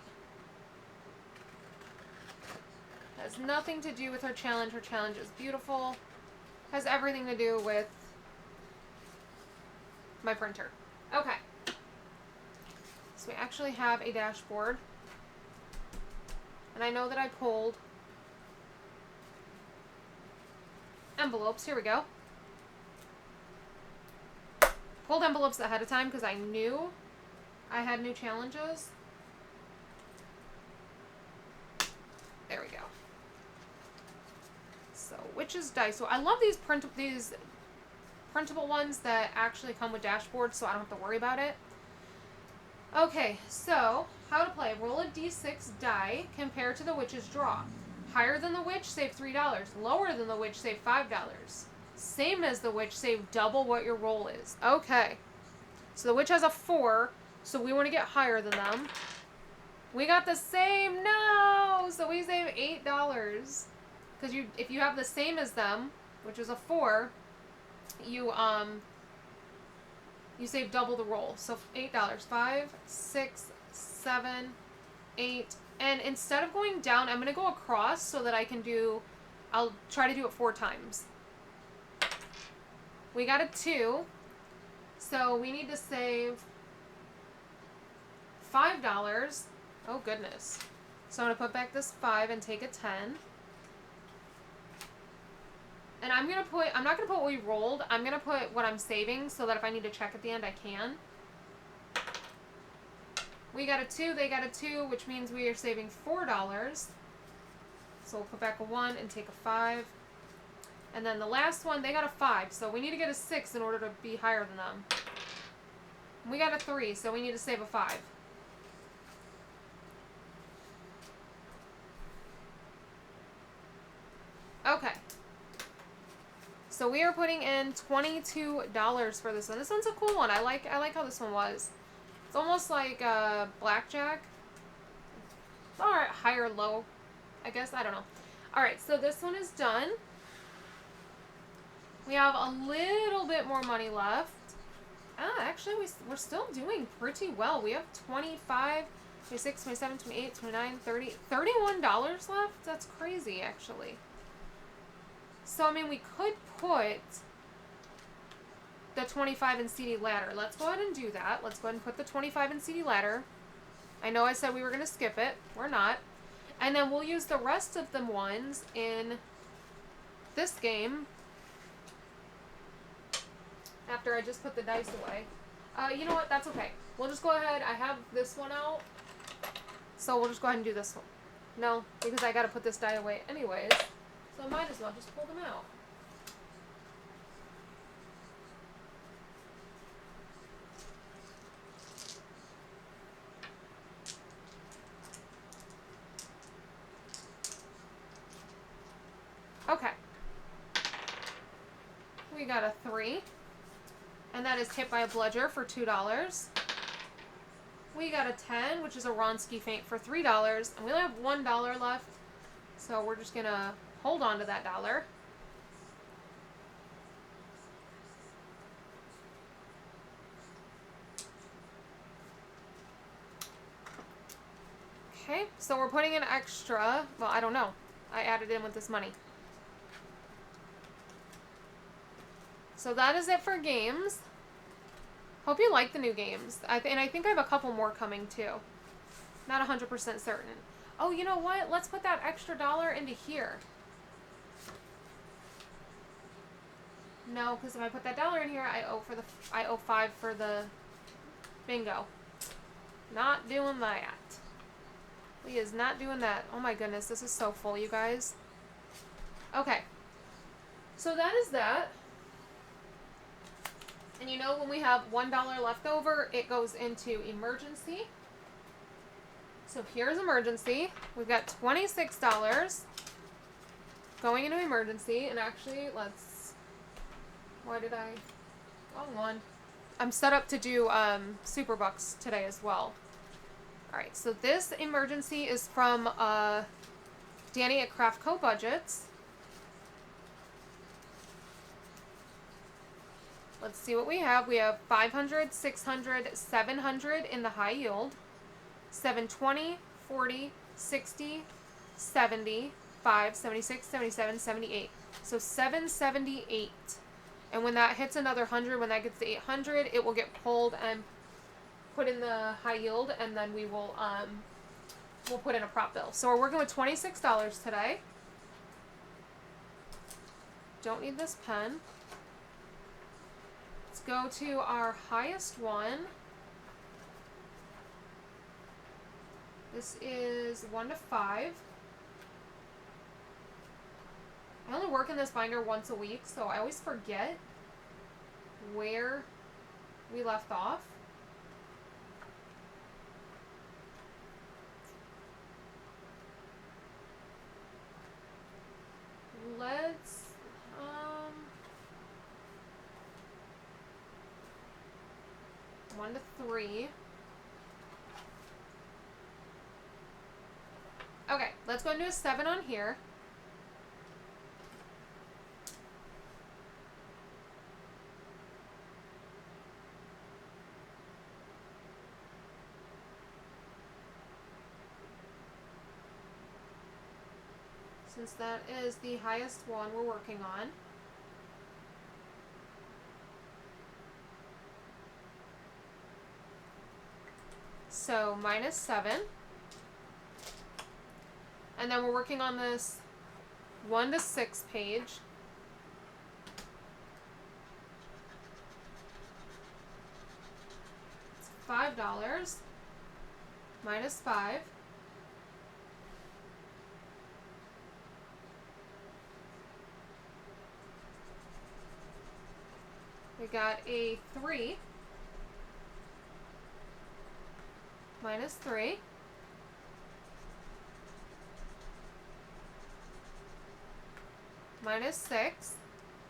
Has nothing to do with her challenge. Her challenge is beautiful. Has everything to do with my printer. Okay. So we actually have a dashboard. And I know that I pulled envelopes. Here we go. Pulled envelopes ahead of time because I knew I had new challenges. There we go. So, Witch's Dice. So I love these printable ones that actually come with dashboards, so I don't have to worry about it. Okay, so how to play. Roll a d6 die compared to the Witch's draw. Higher than the Witch, save $3. Lower than the Witch, save $5. Same as the Witch, save double what your roll is. Okay. So the Witch has a 4, so we want to get higher than them. We got the same. No! So we save $8. Because if you have the same as them, which is a 4, you save double the roll. So $8. 5, 6, 7, 8. And instead of going down, I'm going to go across so that I can do I'll try to do it 4 times. We got a 2. So we need to save $5. Oh, goodness. So I'm going to put back this 5 and take a 10. And I'm not going to put what we rolled. I'm going to put what I'm saving so that if I need to check at the end, I can. We got a 2, they got a 2, which means we are saving $4. So we'll put back a 1 and take a 5. And then the last one, they got a 5. So we need to get a 6 in order to be higher than them. We got a 3, so we need to save a 5. Okay. So we are putting in $22 for this one. This one's a cool one. I like how this one was. It's almost like blackjack. Alright, high or low, I guess. I don't know. Alright, so this one is done. We have a little bit more money left. Actually, we're still doing pretty well. We have 25, 26, 27, 28, 29, 30, $31 left? That's crazy, actually. So, I mean, we could put the 25 in CD ladder. Let's go ahead and do that. Let's go ahead and put the 25 in CD ladder. I know I said we were going to skip it. We're not. And then we'll use the rest of the ones in this game after I just put the dice away. You know what? That's okay. We'll just go ahead. I have this one out. So we'll just go ahead and do this one. No, because I got to put this die away anyways. So I might as well just pull them out. Okay. We got a 3. And that is hit by a bludger for $2. We got a 10, which is a Ronsky feint for $3. And we only have $1 left. So we're just going to hold on to that dollar. Okay, so we're putting in extra. Well, I don't know. I added in with this money. So that is it for games. Hope you like the new games. And I think I have a couple more coming too. Not 100% certain. Oh, you know what? Let's put that extra dollar into here. No, because if I put that dollar in here, I owe 5 for the bingo. Not doing that. He is not doing that. Oh my goodness, this is so full, you guys. Okay. So that is that. And you know when we have $1 left over, it goes into emergency. So here's emergency. We've got $26 going into emergency. And actually, let's... Why did I... Wrong one. I'm set up to do Super Bucks today as well. Alright, so this emergency is from Danny at Craft Co. Budgets. Let's see what we have. We have 500, 600, 700 in the high yield. 720, 40, 60, 70, 5, 76, 77, 78. So 778. And when that hits another 100, when that gets to 800, it will get pulled and put in the high yield, and then we will we'll put in a prop bill. So we're working with $26 today. Don't need this pen. Let's go to our highest one. This is 1 to 5. I only work in this binder once a week, so I always forget where we left off. Let's 1 to 3. Okay, let's go into a 7 on here. since that is the highest one we're working on. So minus 7. And then we're working on this 1 to 6 page. It's $5 minus 5. We got a 3 minus 3. Minus 6.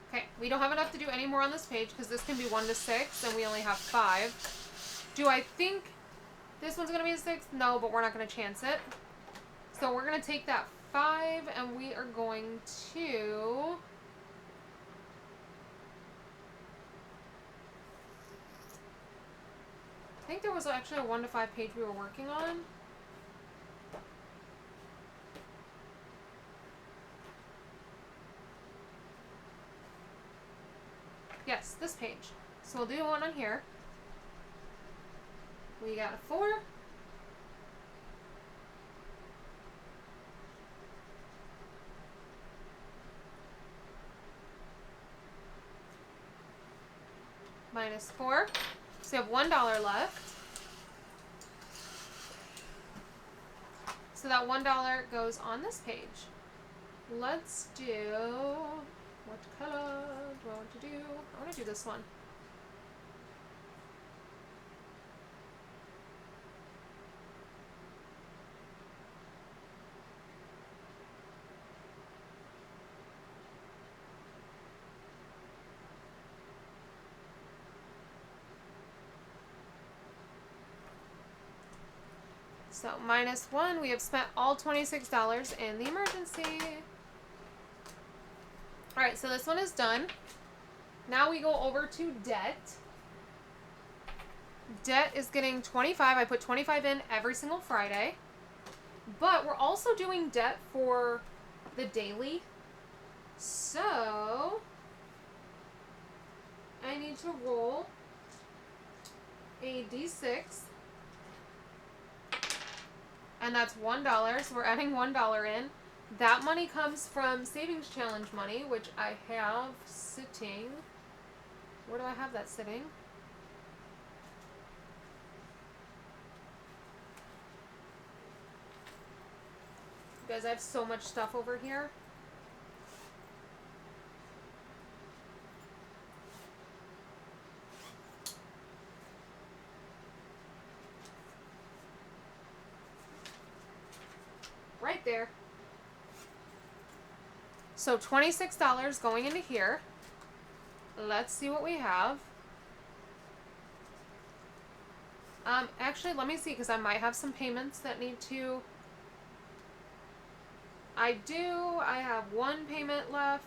Okay, we don't have enough to do any more on this page because this can be 1 to 6 and we only have 5. Do I think this one's going to be a 6? No, but we're not going to chance it. So we're going to take that 5 and we are going to... I think there was actually a 1 to 5 page we were working on. Yes, this page. So we'll do one on here. We got a 4. Minus 4. So we have $1 left. So that $1 goes on this page. Let's do... What color do I want to do? I want to do this one. So minus 1, we have spent all $26 in the emergency. Alright, so this one is done. Now we go over to debt. Debt is getting 25. I put 25 in every single Friday. But we're also doing debt for the daily. So I need to roll a D6. And that's $1. So we're adding $1 in. That money comes from Savings Challenge money, which I have sitting. Where do I have that sitting? You guys, I have so much stuff over here. Right there. So $26 going into here. Let's see what we have. Actually, let me see, because I might have some payments that need to... I do. I have one payment left.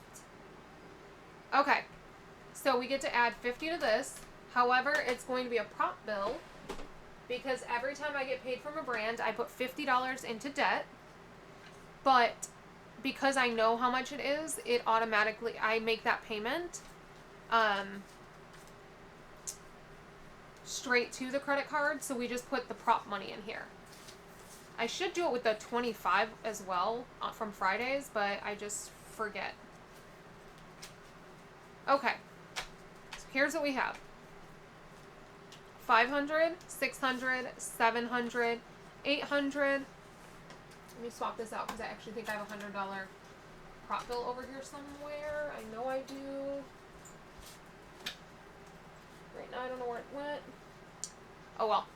Okay. So we get to add 50 to this. However, it's going to be a prop bill, because every time I get paid from a brand, I put $50 into debt. But because I know how much it is, it automatically, I make that payment straight to the credit card. So we just put the prop money in here. I should do it with the 25 as well from Fridays, but I just forget. Okay. So here's what we have. 500, 600, 700, 800. Let me swap this out because I actually think I have a $100 prop bill over here somewhere. I know I do. Right now I don't know where it went. Oh well.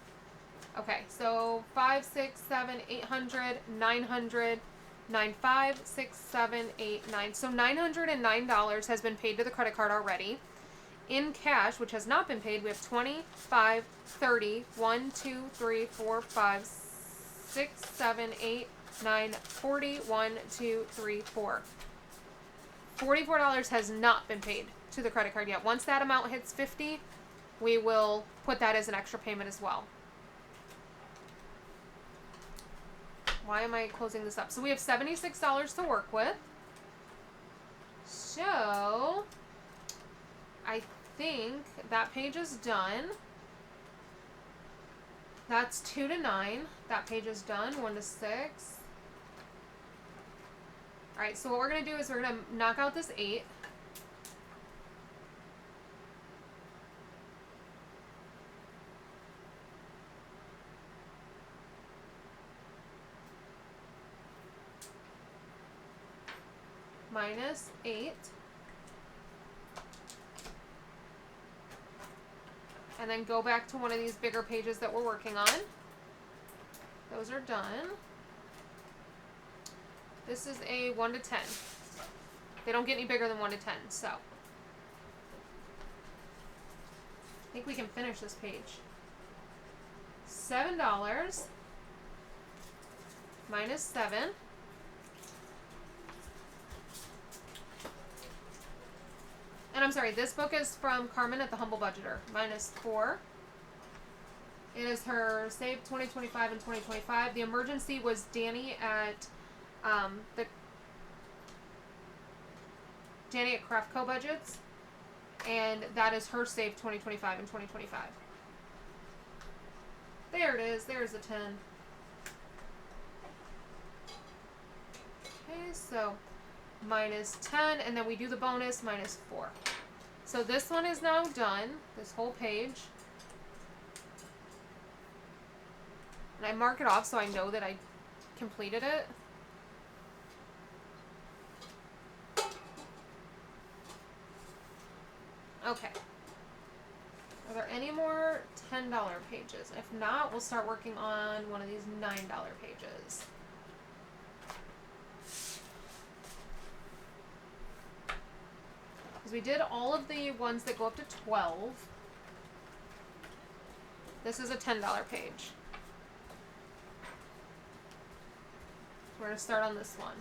Okay, so 5, 6, 7, 800, 900, 9, 5, 6, 7, 8, 9. So $909 has been paid to the credit card already. In cash, which has not been paid, we have 25, 30, 1, 2, 3, 4, 5, 6, 7, 8, 9, 40, 1, 2, 3, 4. $44 has not been paid to the credit card yet. Once that amount hits 50, we will put that as an extra payment as well. Why am I closing this up? So we have $76 to work with. So I think that page is done. That's 2 to 9. That page is done. 1 to 6. Alright, so what we're going to do is we're going to knock out this 8. Minus 8. And then go back to one of these bigger pages that we're working on. Those are done. This is a 1 to 10. They don't get any bigger than 1 to 10, so. I think we can finish this page. $7 minus 7. And I'm sorry, this book is from Carmen at the Humble Budgeter. Minus 4. It is her Save 2025 and 2025. The emergency was Danny at Danny at Craftco Budgets. And that is her Save 2025 and 2025. There it is. There's a 10. Okay, so minus 10, and then we do the bonus, minus 4. So this one is now done, this whole page. And I mark it off so I know that I completed it. Okay. Are there any more $10 pages? If not, we'll start working on one of these $9 pages. Because we did all of the ones that go up to 12. This is a $10 page. We're going to start on this one.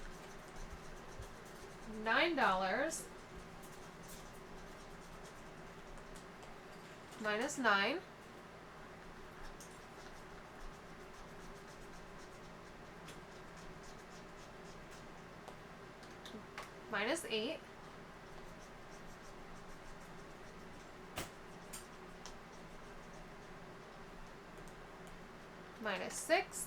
$9 minus 9. Minus 8. Minus 6.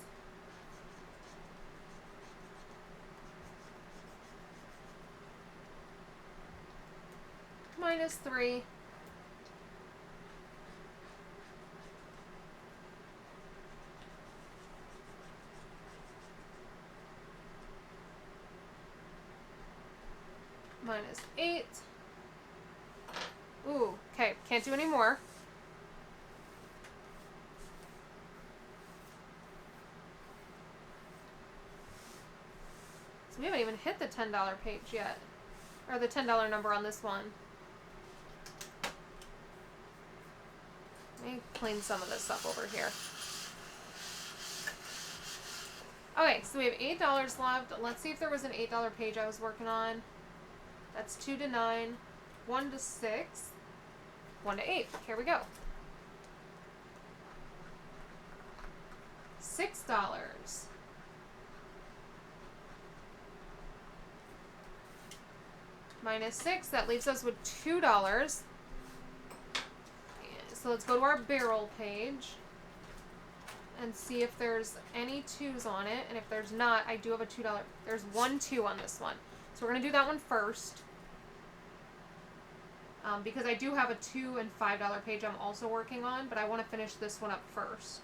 Minus 3. Minus 8. Ooh, okay, can't do any more. So we haven't even hit the $10 page yet. Or the $10 number on this one. Let me clean some of this up over here. Okay, so we have $8 left. Let's see if there was an $8 page I was working on. That's 2 to 9, 1 to 6, 1 to 8. Here we go. $6. Minus 6, that leaves us with $2. So let's go to our barrel page and see if there's any 2s on it. And if there's not, I do have a $2. There's 1 2 on this one. So we're going to do that one first. Because I do have a $2 and $5 page I'm also working on, but I want to finish this one up first.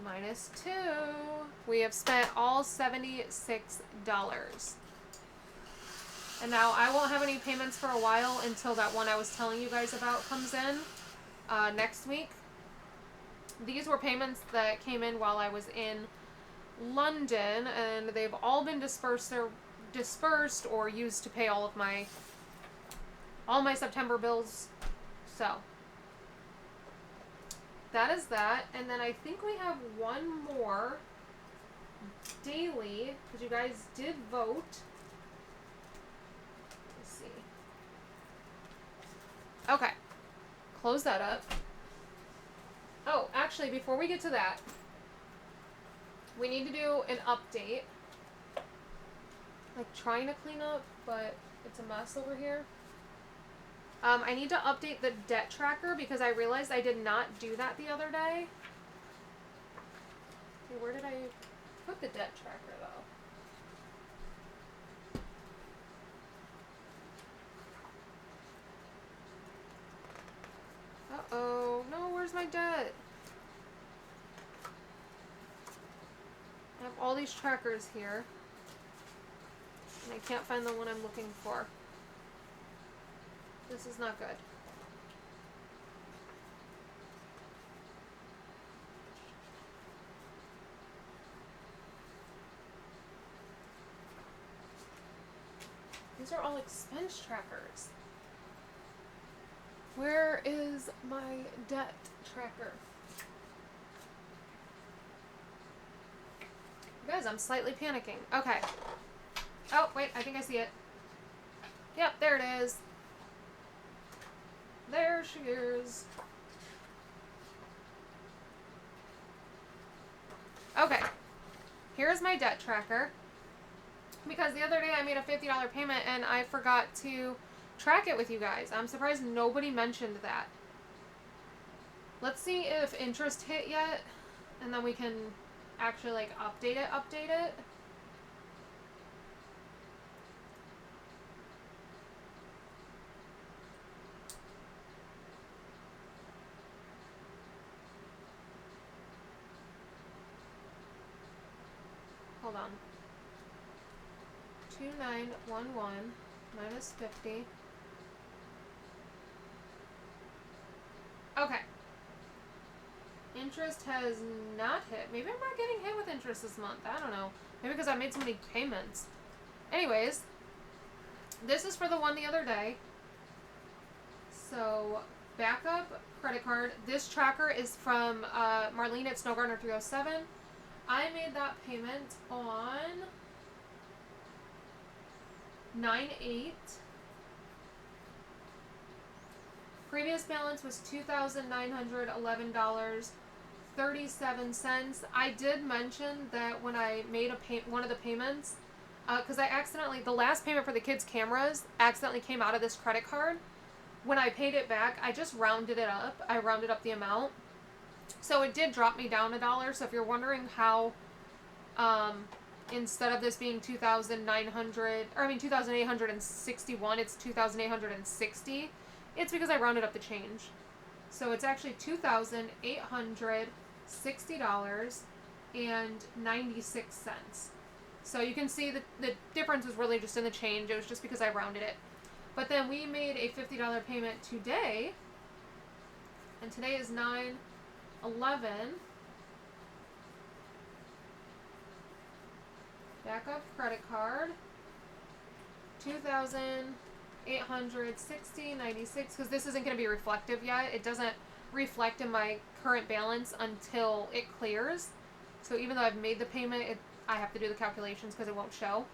Minus 2. We have spent all $76. And now I won't have any payments for a while until that one I was telling you guys about comes in next week. These were payments that came in while I was in London, and they've all been dispersed or used to pay all my September bills. So that is that. And then I think we have one more daily, because you guys did vote. Let's see. Okay. close that up. Oh, actually, before we get to that, we need to do an update. Like, trying to clean up, but it's a mess over here. I need to update the debt tracker because I realized I did not do that the other day. Okay, where did I put the debt tracker, though? Uh-oh. No, where's my debt? I have all these trackers here. And I can't find the one I'm looking for. This is not good. These are all expense trackers. Where is my debt tracker? Guys, I'm slightly panicking. Okay. Oh, wait, I think I see it. Yep, there it is. There she is. Okay. Here's my debt tracker. Because the other day I made a $50 payment and I forgot to track it with you guys. I'm surprised nobody mentioned that. Let's see if interest hit yet. And then we can actually, like, update it. Hold on. 2911 minus 50. Okay. Interest has not hit. Maybe I'm not getting hit with interest this month. I don't know. Maybe because I made so many payments. Anyways, this is for the one the other day. So, backup credit card. This tracker is from Marlene at Snowgardener 307. I made that payment on 9/8. Previous balance was $2,911.37. I did mention that when I made one of the payments, because I accidentally, the last payment for the kids' cameras accidentally came out of this credit card. When I paid it back, I just rounded it up. I rounded up the amount. So it did drop me down $1. So if you're wondering how, instead of this being 2,861, it's 2,860. It's because I rounded up the change. So it's actually $2,860.96. So you can see that the difference was really just in the change. It was just because I rounded it. But then we made a $50 payment today. And today is 9/11. Backup credit card. 2,860.96, because this isn't going to be reflective yet. It doesn't reflect in my current balance until it clears. So even though I've made the payment, I have to do the calculations because it won't show.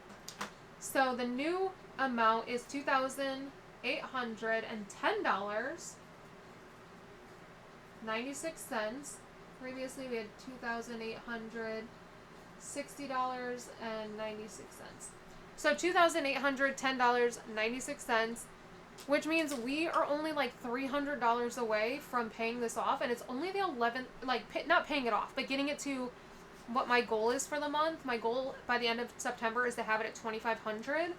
So the new amount is $2,810.96. Previously we had $2,860.96. So $2,810.96, which means we are only like $300 away from paying this off, and it's only the 11th, like not paying it off, but getting it to what my goal is for the month. My goal by the end of September is to have it at $2,500.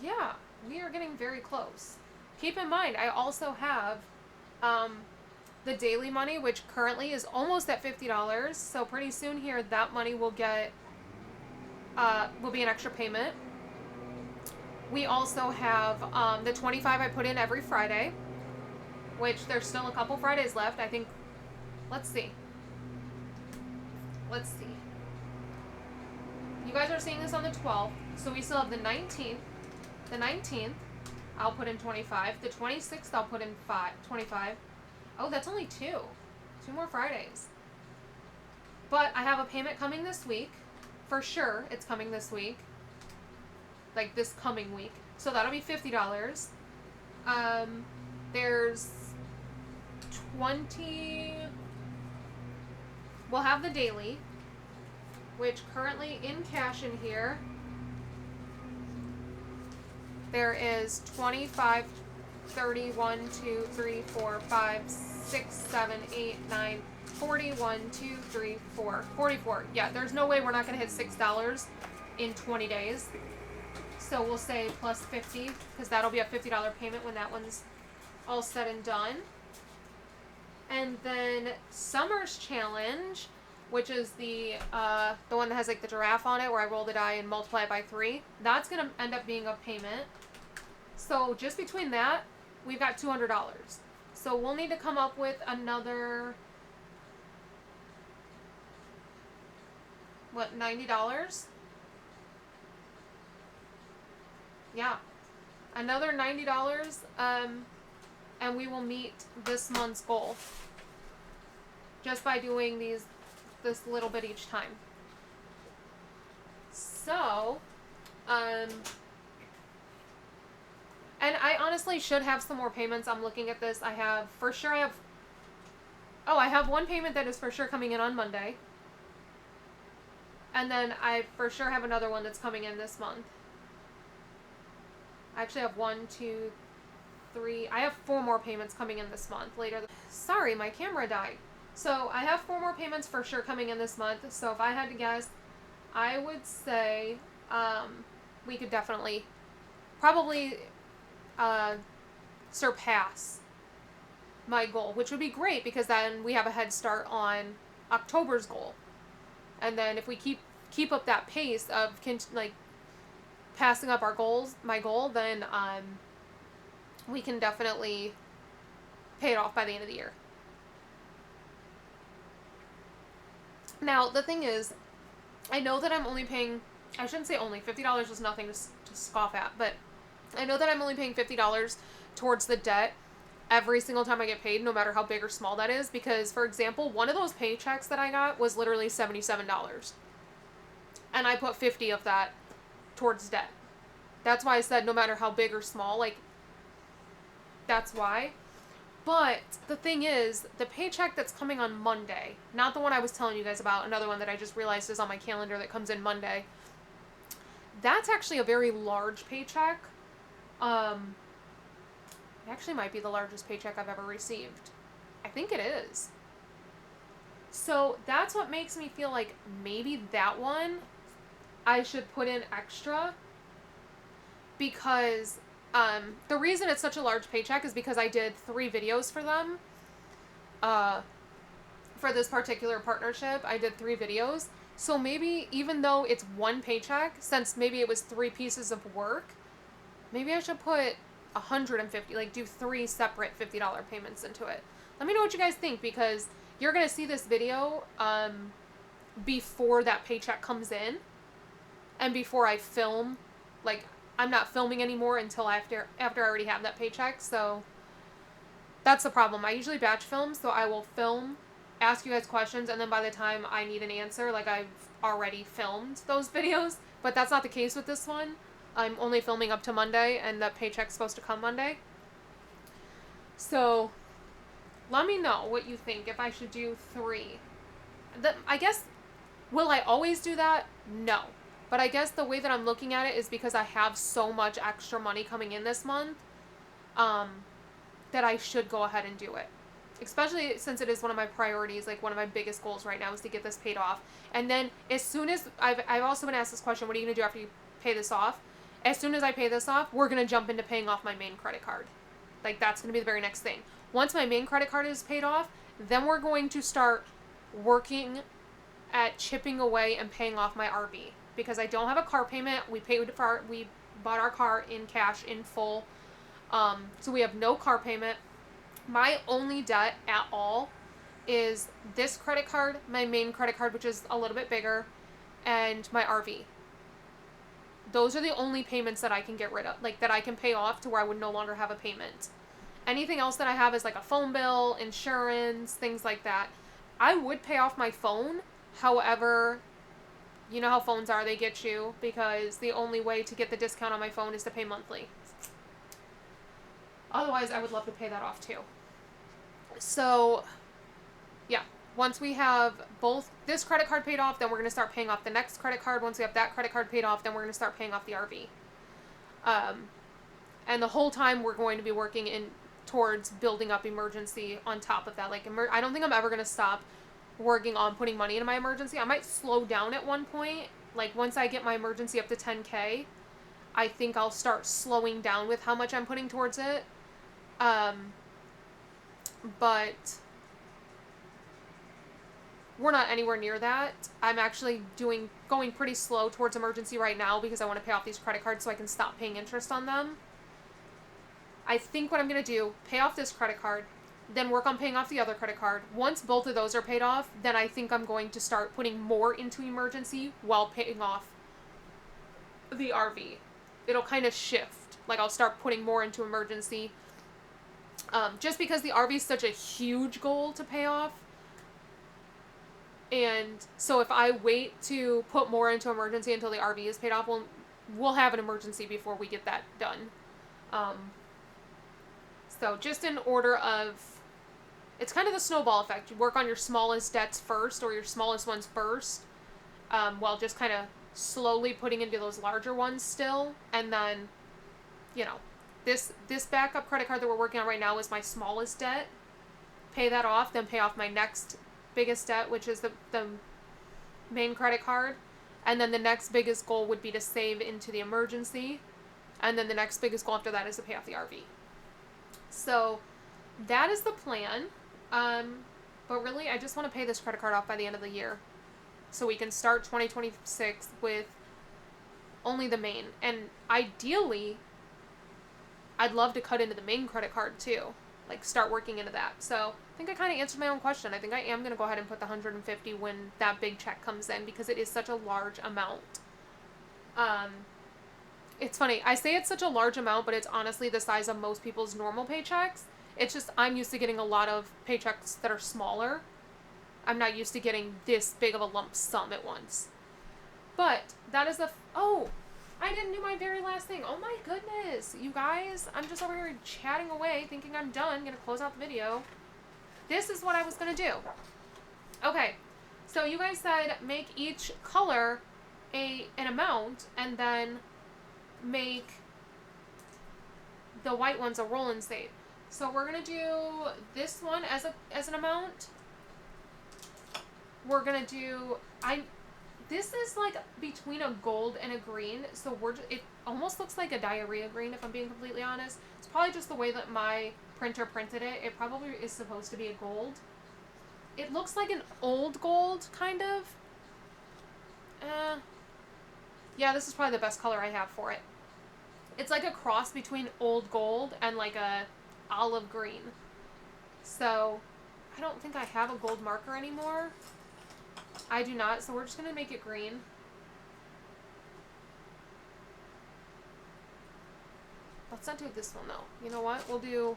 Yeah, we are getting very close. Keep in mind, I also have the daily money, which currently is almost at $50. So pretty soon here, that money will get will be an extra payment. We also have the $25 I put in every Friday, which there's still a couple Fridays left. I think. Let's see. You guys are seeing this on the 12th, so we still have the 19th. The 19th, I'll put in 25. The 26th, I'll put in 25. Oh, that's only two more Fridays. But I have a payment coming this week. For sure, it's coming this week. Like this coming week. So that'll be $50. There's 20, we'll have the daily, which currently in cash in here, there is 25, 30, 1, 2, 3, 4, 5, 6, 7, 8, 9, 40, 1, 2, 3, 4, 44. Yeah, there's no way we're not going to hit $6 in 20 days. So we'll say plus 50, because that'll be a $50 payment when that one's all said and done. And then Summer's Challenge, which is the one that has like the giraffe on it, where I roll the die and multiply it by 3. That's going to end up being a payment. So just between that, we've got $200. So we'll need to come up with another, what, $90? Yeah, another $90, and we will meet this month's goal just by doing this little bit each time. So, and I honestly should have some more payments. I'm looking at this. I have one payment that is for sure coming in on Monday. And then I for sure have another one that's coming in this month. I actually have 1, 2, 3. I have 4 more payments coming in this month later. Sorry, my camera died. So I have 4 more payments for sure coming in this month. So if I had to guess, I would say we could definitely, probably surpass my goal, which would be great because then we have a head start on October's goal. And then if we keep up that pace of like passing up my goal, then we can definitely pay it off by the end of the year. Now, the thing is, I know that I'm only paying, I shouldn't say only, $50 is nothing to scoff at, but I know that I'm only paying $50 towards the debt every single time I get paid, no matter how big or small that is, because, for example, one of those paychecks that I got was literally $77. And I put 50 of that towards debt. That's why I said no matter how big or small, like, that's why. But the thing is, the paycheck that's coming on Monday, not the one I was telling you guys about, another one that I just realized is on my calendar that comes in Monday, that's actually a very large paycheck. It actually might be the largest paycheck I've ever received. I think it is. So that's what makes me feel like maybe that one I should put in extra, because the reason it's such a large paycheck is because I did 3 videos for them. For this particular partnership, I did 3 videos. So maybe even though it's one paycheck, since maybe it was 3 pieces of work, maybe I should put 150, like do 3 separate $50 payments into it. Let me know what you guys think, because you're going to see this video before that paycheck comes in and before I film. Like, I'm not filming anymore until after I already have that paycheck. So that's the problem. I usually batch film, so I will film, ask you guys questions, and then by the time I need an answer, like, I've already filmed those videos. But that's not the case with this one. I'm only filming up to Monday, and the paycheck's supposed to come Monday. So let me know what you think, if I should do 3. I guess, will I always do that? No. But I guess the way that I'm looking at it is because I have so much extra money coming in this month, that I should go ahead and do it. Especially since it is one of my priorities, like one of my biggest goals right now is to get this paid off. And then as soon as, I've also been asked this question, what are you going to do after you pay this off? As soon as I pay this off, we're going to jump into paying off my main credit card. Like, that's going to be the very next thing. Once my main credit card is paid off, then we're going to start working at chipping away and paying off my RV. Because I don't have a car payment. We bought our car in cash, in full. So we have no car payment. My only debt at all is this credit card, my main credit card, which is a little bit bigger, and my RV. Those are the only payments that I can get rid of, like, that I can pay off to where I would no longer have a payment. Anything else that I have is like a phone bill, insurance, things like that. I would pay off my phone. However, you know how phones are, they get you, because the only way to get the discount on my phone is to pay monthly. Otherwise, I would love to pay that off too. So, yeah. Once we have both this credit card paid off, then we're going to start paying off the next credit card. Once we have that credit card paid off, then we're going to start paying off the RV. And the whole time we're going to be working towards building up emergency on top of that. Like, I don't think I'm ever going to stop working on putting money into my emergency. I might slow down at one point. Like, once I get my emergency up to 10K, I think I'll start slowing down with how much I'm putting towards it. But we're not anywhere near that. I'm actually going pretty slow towards emergency right now because I want to pay off these credit cards so I can stop paying interest on them. I think what I'm going to do, pay off this credit card, then work on paying off the other credit card. Once both of those are paid off, then I think I'm going to start putting more into emergency while paying off the RV. It'll kind of shift. Like, I'll start putting more into emergency. Just because the RV is such a huge goal to pay off. And so if I wait to put more into emergency until the RV is paid off, we'll have an emergency before we get that done. So just in order of, it's kind of the snowball effect. You work on your smallest debts first, or your smallest ones first, while just kind of slowly putting into those larger ones still. And then, you know, this backup credit card that we're working on right now is my smallest debt. Pay that off, then pay off my next biggest debt, which is the main credit card. And then the next biggest goal would be to save into the emergency. And then the next biggest goal after that is to pay off the RV. So that is the plan. But really, I just want to pay this credit card off by the end of the year, so we can start 2026 with only the main. And ideally, I'd love to cut into the main credit card too, like start working into that. So I think I kind of answered my own question. I think I am going to go ahead and put the $150 when that big check comes in, because it is such a large amount. It's funny, I say it's such a large amount, but it's honestly the size of most people's normal paychecks. It's just I'm used to getting a lot of paychecks that are smaller. I'm not used to getting this big of a lump sum at once. But that is oh, I didn't do my very last thing. Oh my goodness, you guys. I'm just over here chatting away thinking I'm done. Gonna close out the video. This is what I was gonna do. Okay, so you guys said make each color an amount, and then make the white ones a roll and save. So we're gonna do this one as an amount. We're gonna do this is like between a gold and a green, so it almost looks like a diarrhea green, if I'm being completely honest. It's probably just the way that my printer printed it. It probably is supposed to be a gold. It looks like an old gold, kind of. Yeah, this is probably the best color I have for it. It's like a cross between old gold and like a olive green. So I don't think I have a gold marker anymore. I do not, so we're just gonna make it green. Let's not do this one though. You know what? We'll do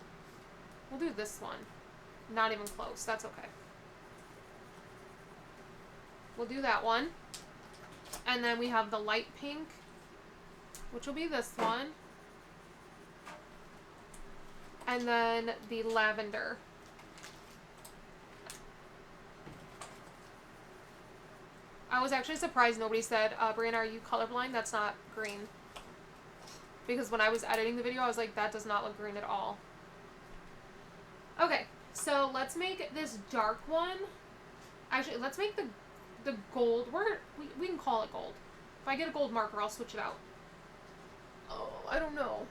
this one. Not even close. That's okay. We'll do that one. And then we have the light pink, which will be this one. And then the lavender. I was actually surprised nobody said, Brianna, are you colorblind? That's not green. Because when I was editing the video, I was like, that does not look green at all. Okay, so let's make this dark one. Actually, let's make the gold. We can call it gold. If I get a gold marker, I'll switch it out. Oh, I don't know.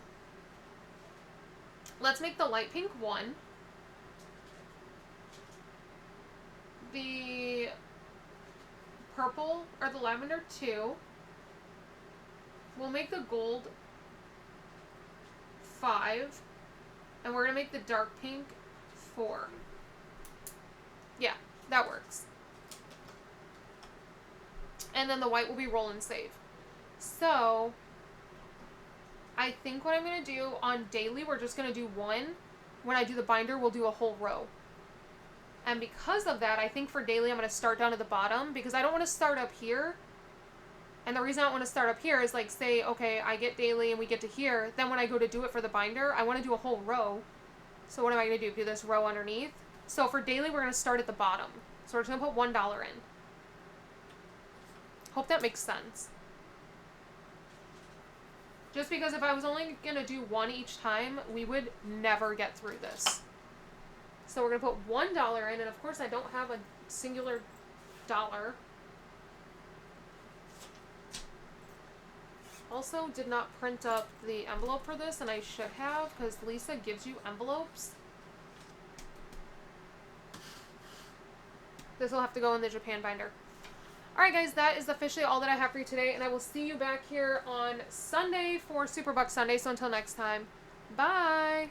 Let's make the light pink one. The purple, or the lavender, 2. We'll make the gold 5. And we're going to make the dark pink 4. Yeah, that works. And then the white will be roll and save. So I think what I'm going to do on daily, we're just going to do 1. When I do the binder, we'll do a whole row. And because of that, I think for daily I'm going to start down at the bottom, because I don't want to start up here And the reason I want to start up here is like, say, okay, I get daily and we get to here. Then when I go to do it for the binder, I want to do a whole row. So what am I going to do? Do this row underneath? So for daily, we're going to start at the bottom. So we're just going to put $1 in. Hope that makes sense. Just because if I was only going to do one each time, we would never get through this. So we're going to put $1 in, and of course I don't have a singular dollar. Also, did not print up the envelope for this, and I should have, because Lisa gives you envelopes. This will have to go in the Japan binder. Alright guys, that is officially all that I have for you today, and I will see you back here on Sunday for Superbuck Sunday, so until next time, bye!